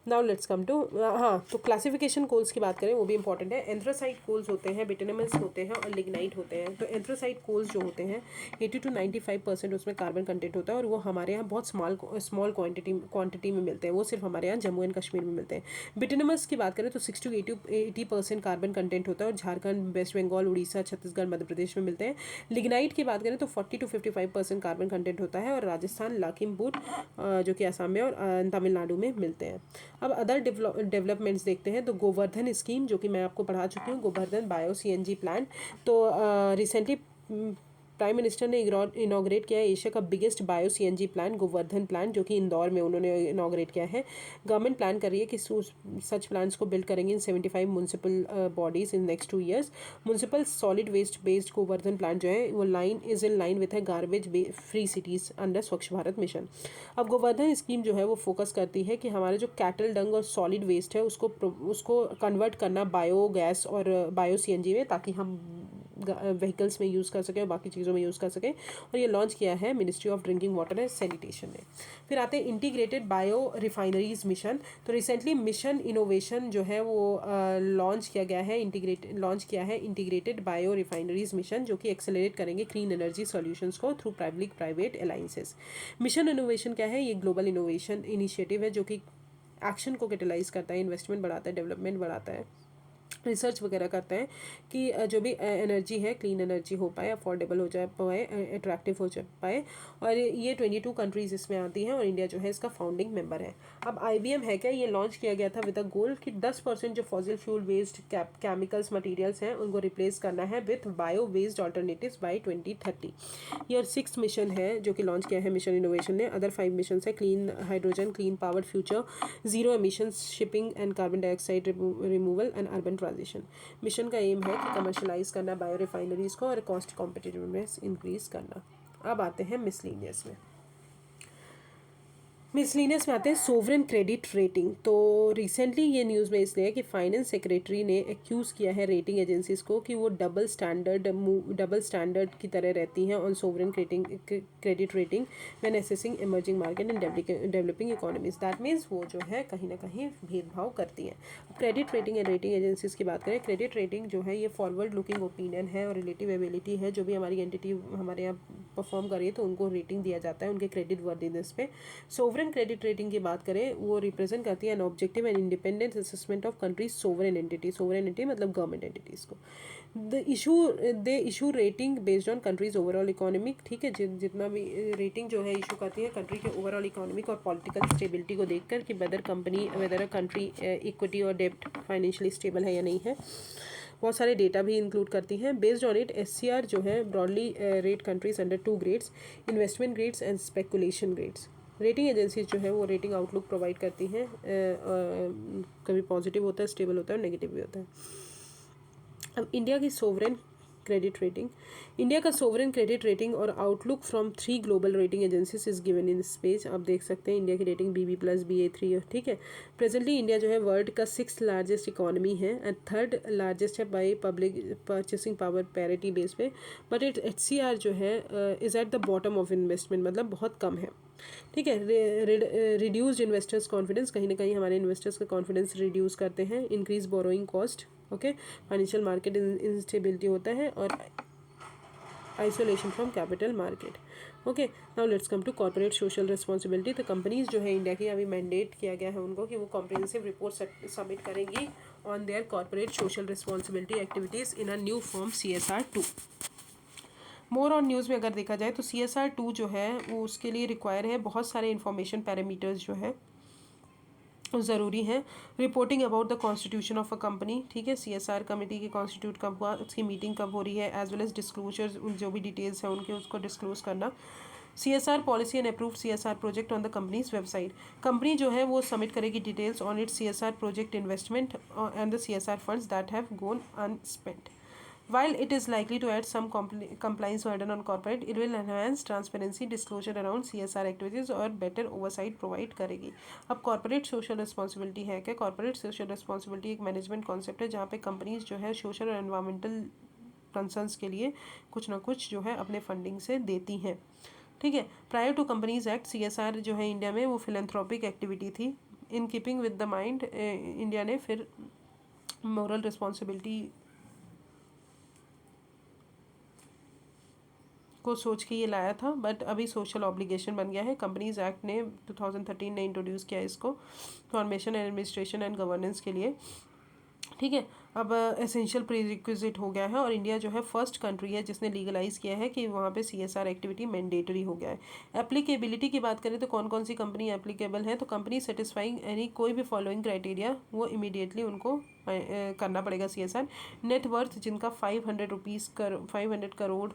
नाउ लेट्स कम टू, हाँ, तो क्लासिफिकेशन कोल्स की बात करें वो भी इंपॉर्टेंट है। एंथ्रासाइट कोल्स होते हैं, बिटुमिनस होते हैं और लिग्नाइट होते हैं। तो एंथ्रासाइट कोल्स जो होते हैं 80 to 95% उसमें कार्बन कंटेंट होता है और वो हमारे यहाँ बहुत स्मॉल क्वांटिटी में मिलते हैं। वो सिर्फ हमारे यहाँ जम्मू एंड कश्मीर में मिलते हैं। बिटुमिनस की बात करें तो 60 to 80% कार्बन कंटेंट होता है और झारखंड, वेस्ट बंगाल, उड़ीसा, छत्तीसगढ़, मध्य प्रदेश में मिलते हैं। लिग्नाइट की बात करें तो 40 to 55% कार्बन कंटेंट होता है और राजस्थान, लाखीमपुर जो कि असम में और तमिलनाडु में मिलते हैं। अब अदर डेवलपमेंट्स देखते हैं। तो गोवर्धन स्कीम जो कि मैं आपको पढ़ा चुकी हूँ, गोवर्धन बायो CNG प्लांट। तो रिसेंटली प्राइम मिनिस्टर ने इनॉग्रेट किया है एशिया का biggest bio CNG plant, Govardhan plant, जो कि इंदौर में उन्होंने इनॉग्रेट किया है। गवर्नमेंट प्लान कर रही है कि सच प्लांट्स को बिल्ड करेंगे in 75 municipal bodies in next 2 years। Municipal solid waste based Gobardhan plant जो है वो इज इन लाइन विथ है garbage free cities under Swachh Bharat mission. अब गोवर्धन स्कीम जो है वो फोकस करती है कि हमारे जो कैटल डंग और सॉलिड वेस्ट है उसको कन्वर्ट करना बायोगैस और बायो CNG में, ताकि हम व्हीकल्स में यूज़ कर सकें और बाकी चीज़ों में यूज़ कर सकें। और ये लॉन्च किया है ministry of drinking water and sanitation ने। फिर आते हैं इंटीग्रेटेड बायो रिफाइनरीज मिशन। तो रिसेंटली मिशन इनोवेशन जो है वो लॉन्च किया है इंटीग्रेटेड बायो रिफाइनरीज मिशन, जो कि एक्सेलरेट करेंगे क्लीन एनर्जी सॉल्यूशंस को through public private alliances. Mission innovation क्या है? ये ग्लोबल इनोवेशन इनिशिएटिव है जो कि एक्शन को कैटेलाइज करता है, इन्वेस्टमेंट बढ़ाता है, डेवलपमेंट बढ़ाता है, रिसर्च वगैरह करते हैं कि जो भी एनर्जी है क्लीन एनर्जी हो पाए, अफोर्डेबल हो जाए पाए, अट्रैक्टिव हो जा पाए। और ये 22 कंट्रीज़ इसमें आती हैं और इंडिया जो है इसका फाउंडिंग मेंबर है। अब IBM है क्या, ये लॉन्च किया गया था विद अ गोल कि 10% जो fossil fuel based chemicals materials हैं उनको रिप्लेस करना है with bio based alternatives by 2030। ये 6th मिशन है जो कि लॉन्च किया है मिशन इनोवेशन ने। अदर 5 मिशन है clean hydrogen, clean power future, zero emissions shipping and carbon dioxide removal and urban transition. Mission का एम है कि कमर्शलाइज करना बायो रिफाइनरीज को और कॉस्ट कॉम्पिटिटिवनेस इंक्रीज करना। अब आते हैं मिसलेनियस में। मिसलिनियस में आते हैं सोवरेन क्रेडिट रेटिंग। तो रिसेंटली ये न्यूज़ में इसलिए है कि फाइनेंस सेक्रेटरी ने एक्यूज़ किया है रेटिंग एजेंसीज को कि वो डबल स्टैंडर्ड की तरह रहती हैं on sovereign credit rating when assessing emerging market and developing economies. That means वो जो है कहीं ना कहीं भेदभाव करती हैं। Credit rating and rating agencies की बात करें, क्रेडिट रेटिंग जो है ये फॉरवर्ड लुकिंग ओपिनियन है और रिलेटिव एबिलिटी है। जो भी हमारी एंटिटी हमारे यहाँ परफॉर्म कर रही है तो उनको रेटिंग दिया जाता है उनके क्रेडिट वर्दीनेस पे। सोवरेन क्रेडिट रेटिंग की बात करें, वो रिप्रेजेंट करती है an objective and independent assessment of countries sovereignty मतलब गवर्नमेंट एंटिटीज को। They issue rating based on countries overall economic. ठीक है, जितना भी रेटिंग जो है इशू करती है कंट्री के ओवरऑल इकोनॉमिक और पॉलिटिकल स्टेबिलिटी को देखकर कि वेदर अ कंट्री इक्विटी और डेब्ट फाइनेंशियली स्टेबल है या नहीं है। बहुत सारे डेटा भी इंक्लूड करती हैं। बेस्ड ऑन इट SCR जो है broadly rate countries under 2 grades, investment grades and speculation grades. Rating agencies जो है वो रेटिंग आउटलुक प्रोवाइड करती हैं, कभी पॉजिटिव होता है, स्टेबल होता है और नेगेटिव भी होता है। अब इंडिया की सोवरेन क्रेडिट रेटिंग और outlook from 3 global rating agencies is given in this page. आप देख सकते हैं इंडिया की रेटिंग BB+ BA3 है। ठीक है, प्रेजेंटली इंडिया जो है वर्ल्ड का 6th लार्जेस्ट इकोनॉमी है एंड 3rd लार्जेस्ट है by public purchasing power parity base पे। बट HCR जो है is at the bottom of investment, मतलब बहुत कम है। ठीक है, रिड्यूस्ड इन्वेस्टर्स कॉन्फिडेंस, कहीं ना कहीं हमारे इन्वेस्टर्स का कॉन्फिडेंस रिड्यूस करते हैं। Increase borrowing cost, okay, financial market instability होता है और isolation from capital market. Okay, now let's come to corporate social responsibility. तो कंपनीज जो है इंडिया की अभी मैंडेट किया गया है उनको कि वो कॉम्प्रिहेंसिव रिपोर्ट सबमिट करेंगी on their corporate social responsibility activities in a new form CSR2। More on news में अगर देखा जाए तो CSR2 जो है वो उसके लिए रिक्वायर है बहुत सारे इंफॉर्मेशन पैरामीटर्स जो है ज़रूरी है। Reporting about the constitution of a company. ठीक है, CSR कमेटी की कॉन्स्टिट्यूट कब हुआ, उसकी मीटिंग कब हो रही है, एज वेल एज डिस्क्लोजर्स, जो भी डिटेल्स हैं उनके उसको डिस्क्लोज करना। CSR policy and approve CSR project on the company's website. Company जो है वो सबमिट करेगी details on its CSR project investment and the CSR funds that have gone unspent. While it is likely to add some compliance burden on corporate, it will enhance transparency, disclosure around CSR activities और better oversight provide करेगी। अब corporate social responsibility है क्या? corporate social responsibility एक management concept है जहाँ पे companies जो है social और environmental concerns के लिए कुछ ना कुछ जो है अपने funding से देती हैं। ठीक है, prior to companies act CSR जो है इंडिया में वो फिलेंथ्रोपिक एक्टिविटी थी। In keeping with the mind India ने फिर मोरल रिस्पॉन्सिबिलिटी को सोच के ये लाया था, बट अभी सोशल ऑब्लिगेशन बन गया है। कंपनीज एक्ट ने 2013 ने इंट्रोड्यूस किया इसको formation and administration and governance के लिए, ठीक है। अब एसेंशियल प्रीरिक्विजिट हो गया है और इंडिया जो है फर्स्ट कंट्री है जिसने लीगलाइज किया है कि वहाँ पे CSR एक्टिविटी मैंडेटरी हो गया है। एप्लीकेबिलिटी की बात करें तो कौन कौन सी कंपनी एप्लीकेबल है, तो कंपनी सेटिस्फाइंग एनी कोई भी फॉलोइंग क्राइटेरिया वो इमीडिएटली उनको करना पड़ेगा CSR। नेट वर्थ जिनका 500 करोड़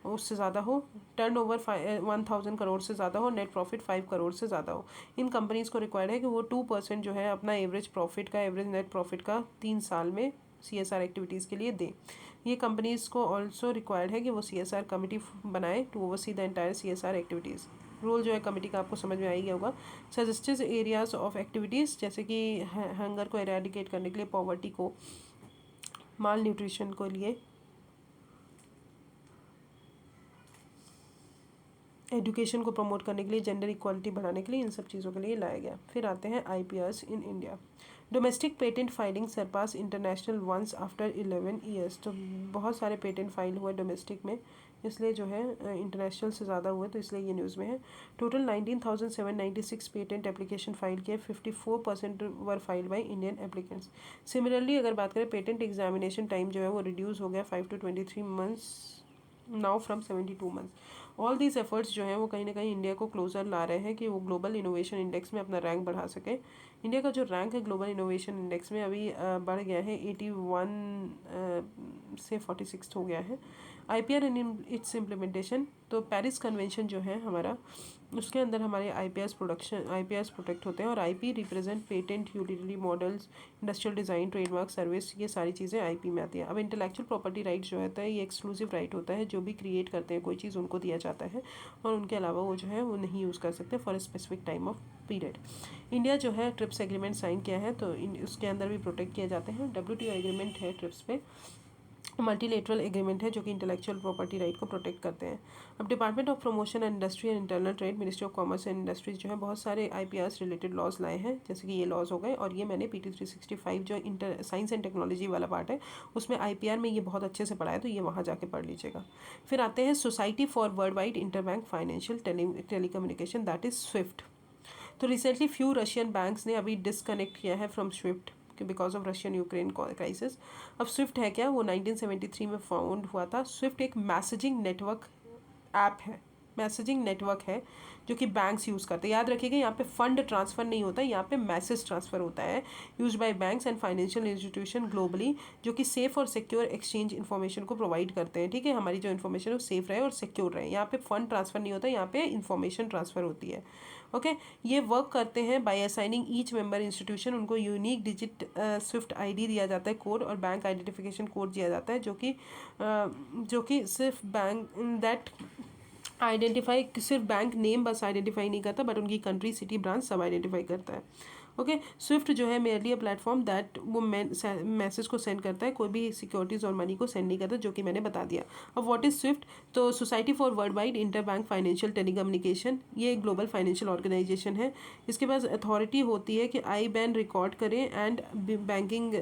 उससे ज़्यादा हो, टर्न ओवर 1000 करोड़ से ज़्यादा हो, नेट प्रॉफिट 5 करोड़ से ज़्यादा हो, इन कंपनीज़ को रिक्वायर्ड है कि वो 2% जो है अपना एवरेज प्रॉफिट का, एवरेज नेट प्रॉफिट का 3 साल में CSR एक्टिविटीज़ के लिए दें। ये कंपनीज़ को ऑल्सो रिक्वायर्ड है कि वो CSR कमेटी बनाए to oversee the entire CSR activities. Role जो है कमेटी का आपको समझ में आ ही गया होगा। सजेस्टेड एरियाज ऑफ एक्टिविटीज़ जैसे कि हंगर को एरेडिकेट करने के लिए, पॉवर्टी को, माल न्यूट्रिशन को लिए, एजुकेशन को प्रमोट करने के लिए, जेंडर इक्वालिटी बढ़ाने के लिए, इन सब चीज़ों के लिए लाया गया। फिर आते हैं IPRs in India. Domestic patent filing surpass international once after 11 years. तो बहुत सारे पेटेंट फाइल हुए डोमेस्टिक में, इसलिए जो है इंटरनेशनल से ज़्यादा हुए, तो इसलिए ये न्यूज़ में है। टोटल 19,796 पेटेंट एप्लीकेशन फाइल किए, 54% were file by Indian applicants. Similarly अगर बात करें पेटेंट एग्जामिनेशन टाइम जो है वो रिड्यूस हो गया 5 to 23 months now from 72 months. All these efforts जो हैं वो कहीं ना कहीं इंडिया को क्लोजर ला रहे हैं कि वो ग्लोबल इनोवेशन इंडेक्स में अपना रैंक बढ़ा सके। इंडिया का जो रैंक है ग्लोबल इनोवेशन इंडेक्स में अभी बढ़ गया है 81 से 46 हो गया है। IPR इन इट्स इम्प्लीमेंटेशन, तो पेरिस कन्वेंशन जो है हमारा, उसके अंदर हमारे IPRs प्रोटेक्ट होते हैं और IP represent patent, utility models, industrial design, trademark, service, ये सारी चीज़ें IP में आती हैं। अब इंटेलेक्चुअल प्रॉपर्टी राइट जो होता है ये एक्सक्लूसिव राइट होता है, जो भी क्रिएट करते हैं कोई चीज़ उनको दिया जाता है और उनके अलावा वो जो है वो नहीं यूज़ कर सकते for a specific time of period. India जो है ट्रिप्स एग्रीमेंट साइन किया है, तो उसके अंदर भी प्रोटेक्ट किए जाते हैं। WTO एग्रीमेंट है ट्रिप्स पे, मल्टीलेटरल एग्रीमेंट है जो कि इंटेलेक्चुअल प्रॉपर्टी राइट को प्रोटेक्ट करते हैं। अब department of promotion and industry and internal trade, ministry of commerce and industries जो है बहुत सारे IPRs रिलेटेड लॉज लाए हैं, जैसे कि ये लॉज हो गए, और ये मैंने PT 365 जो साइंस एंड टेक्नोलॉजी वाला पार्ट है उसमें IPR में ये बहुत अच्छे से पढ़ा है, तो ये वहाँ जाके पढ़ लीजिएगा। फिर आते हैं society for world wide interbank financial telecommunication, that is Swift. तो रिसेंटली फ्यू रशियन बैंक्स ने अभी डिसकनेक्ट किया है from Swift because of Russian Ukraine crisis. अब स्विफ्ट है क्या, वो 1973 में फाउंड हुआ था। स्विफ्ट एक मैसेजिंग नेटवर्क ऐप है, मैसेजिंग नेटवर्क है जो कि बैंक्स यूज़ करते हैं। याद रखिएगा यहाँ पे फंड ट्रांसफ़र नहीं होता है, यहाँ पे मैसेज ट्रांसफ़र होता है, use by banks and financial institution globally, जो कि सेफ और सिक्योर एक्सचेंज इन्फॉर्मेशन को प्रोवाइड करते हैं, ठीक है। हमारी जो इन्फॉर्मेशन है वो सेफ रहे और सिक्योर रहे। यहाँ पे फंड ट्रांसफ़र नहीं होता, यहाँ पे इन्फॉर्मेशन ट्रांसफ़र होती है, ओके। ये वर्क करते हैं by assigning each member institution, उनको यूनिक डिजिट स्विफ्ट ID दिया जाता है कोड, और बैंक आइडेंटिफिकेशन कोड दिया जाता है जो कि सिर्फ बैंक दैट आइडेंटिफाई, सिर्फ बैंक नेम बस आइडेंटिफाई नहीं करता बट उनकी कंट्री, सिटी, ब्रांच सब आइडेंटिफाई करता है, ओके। स्विफ्ट जो है मेयरली अ प्लेटफॉर्म दैट वो मैसेज को सेंड करता है, कोई भी सिक्योरिटीज और मनी को सेंड नहीं करता, जो कि मैंने बता दिया। अब व्हाट इज स्विफ्ट, तो society for world wide inter bank financial telecommunication, ये एक ग्लोबल फाइनेंशियल ऑर्गेनाइजेशन है। इसके पास अथॉरिटी होती है कि IBAN रिकॉर्ड करें and banking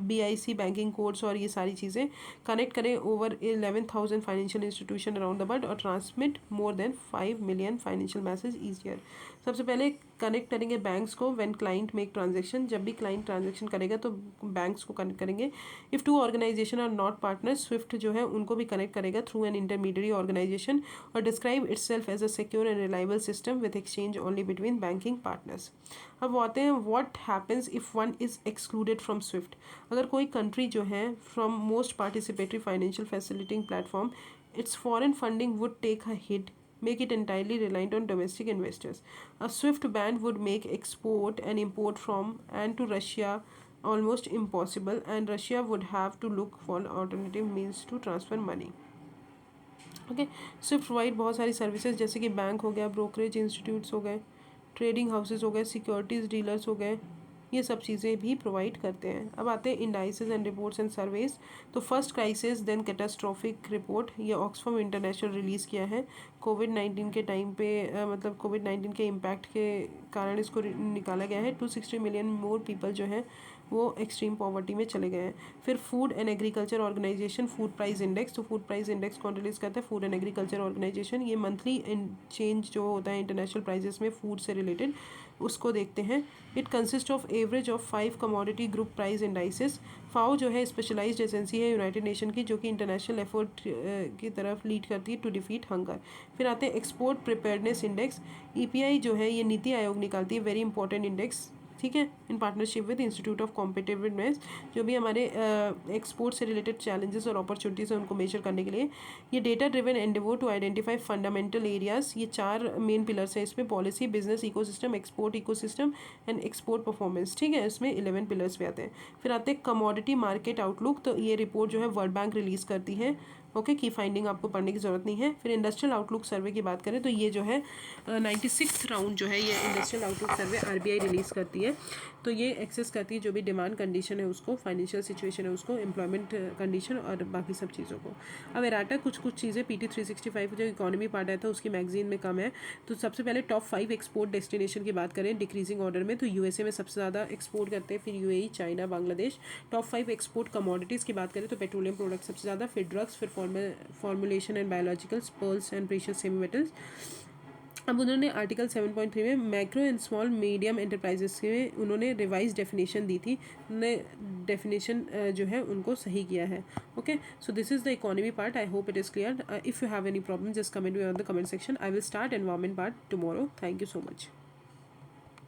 BIC banking codes और ये सारी चीज़ें कनेक्ट करें over 11,000 financial institution around the world और transmit more than 5 million financial message each year. सबसे पहले कनेक्ट करेंगे बैंक्स को व्हेन क्लाइंट मेक ट्रांजेक्शन, जब भी क्लाइंट ट्रांजेक्शन करेगा तो बैंक्स को कनेक्ट करेंगे। If two organisation are not partners, SWIFT जो है उनको भी कनेक्ट करेगा थ्रू एन इंटरमीडियरी ऑर्गेनाइजेशन और describe itself as a secure and reliable system with exchange only between banking partners. अब वो आते हैं what happens if one is excluded from SWIFT. अगर कोई कंट्री जो है from most participatory financial facilitating platform, its foreign funding would take a hit, make it entirely reliant on domestic investors. A swift ban would make export and import from and to Russia almost impossible, and Russia would have to look for alternative means to transfer money. Okay, Swift provide बहुत सारी services जैसे कि bank हो गया, brokerage institutes हो गए, trading houses हो गए, सिक्योरिटीज़ डीलर्स हो गए, ये सब चीज़ें भी प्रोवाइड करते हैं। अब आते हैं indices and reports and surveys. तो first crisis then catastrophic report, ये ऑक्सफर्म इंटरनेशनल रिलीज़ किया है कोविड-19 के टाइम पे, मतलब कोविड-19 के इम्पैक्ट के कारण इसको निकाला गया है। 260 मिलियन मोर पीपल जो है वो एक्सट्रीम पॉवर्टी में चले गए हैं। फिर food and agriculture organization food price index, तो फूड प्राइस इंडेक्स कौन रिलीज़ करता है? Food and agriculture organization. ये मंथली चेंज जो होता है इंटरनेशनल प्राइजेस में फूड से रिलेटेड, उसको देखते हैं। It consist of average of 5 commodity group price indices. FAO जो है स्पेशलाइज्ड एजेंसी है यूनाइटेड नेशन की, जो कि इंटरनेशनल एफर्ट की तरफ लीड करती है टू डिफीट हंगर। फिर आते हैं एक्सपोर्ट प्रिपेयर्डनेस इंडेक्स। ईपीआई जो है ये नीति आयोग निकालती है, वेरी इंपॉर्टेंट इंडेक्स, ठीक है, in partnership with institute of competitiveness. जो भी हमारे एक्सपोर्ट से रिलेटेड चैलेंजेस और अपॉर्चुनिटीज़ हैं उनको मेजर करने के लिए। ये data driven endeavour to identify fundamental areas, ये 4 मेन पिलर्स हैं इसमें, policy, business ecosystem, export ecosystem and export performance, ठीक है, इसमें 11 पिलर्स पे आते हैं। फिर आते हैं कमोडिटी मार्केट आउटलुक, तो ये रिपोर्ट जो है वर्ल्ड बैंक रिलीज़ करती है, ओके, की फाइंडिंग आपको पढ़ने की ज़रूरत नहीं है। फिर इंडस्ट्रियल आउटलुक सर्वे की बात करें तो ये जो है 96 राउंड जो है ये इंडस्ट्रियल आउटलुक सर्वे आरबीआई रिलीज़ करती है। तो ये एक्सेस करती है जो भी डिमांड कंडीशन है उसको, फाइनेंशियल सिचुएशन है उसको, एम्प्लॉयमेंट कंडीशन और बाकी सब चीज़ों को। अब एराटा कुछ चीज़ें PT 365 जो इकोनॉमी पार्ट आया था उसकी मैगजीन में कम है। तो सबसे पहले टॉप 5 एक्सपोर्ट डेस्टिनेशन की बात करें डिक्रीजिंग ऑर्डर में, तो यूएसए में सबसे ज़्यादा एक्सपोर्ट करते हैं, फिर UAE, China, Bangladesh. Top 5 export commodities की बात करें तो पेट्रोलियम प्रोडक्ट सबसे ज़्यादा, फिर ड्रग्स, फिर formulation and biologicals, pearls and precious semi metals. अब उन्होंने आर्टिकल 7.3 में micro and small medium enterprises में उन्होंने रिवाइज डेफिनेशन दी थी, उन्होंने डेफिनेशन जो है उनको सही किया है। Okay, so this is the economy part, I hope it is clear. If you have any problem just comment me on the comment section. I will start environment part tomorrow. Thank you so much.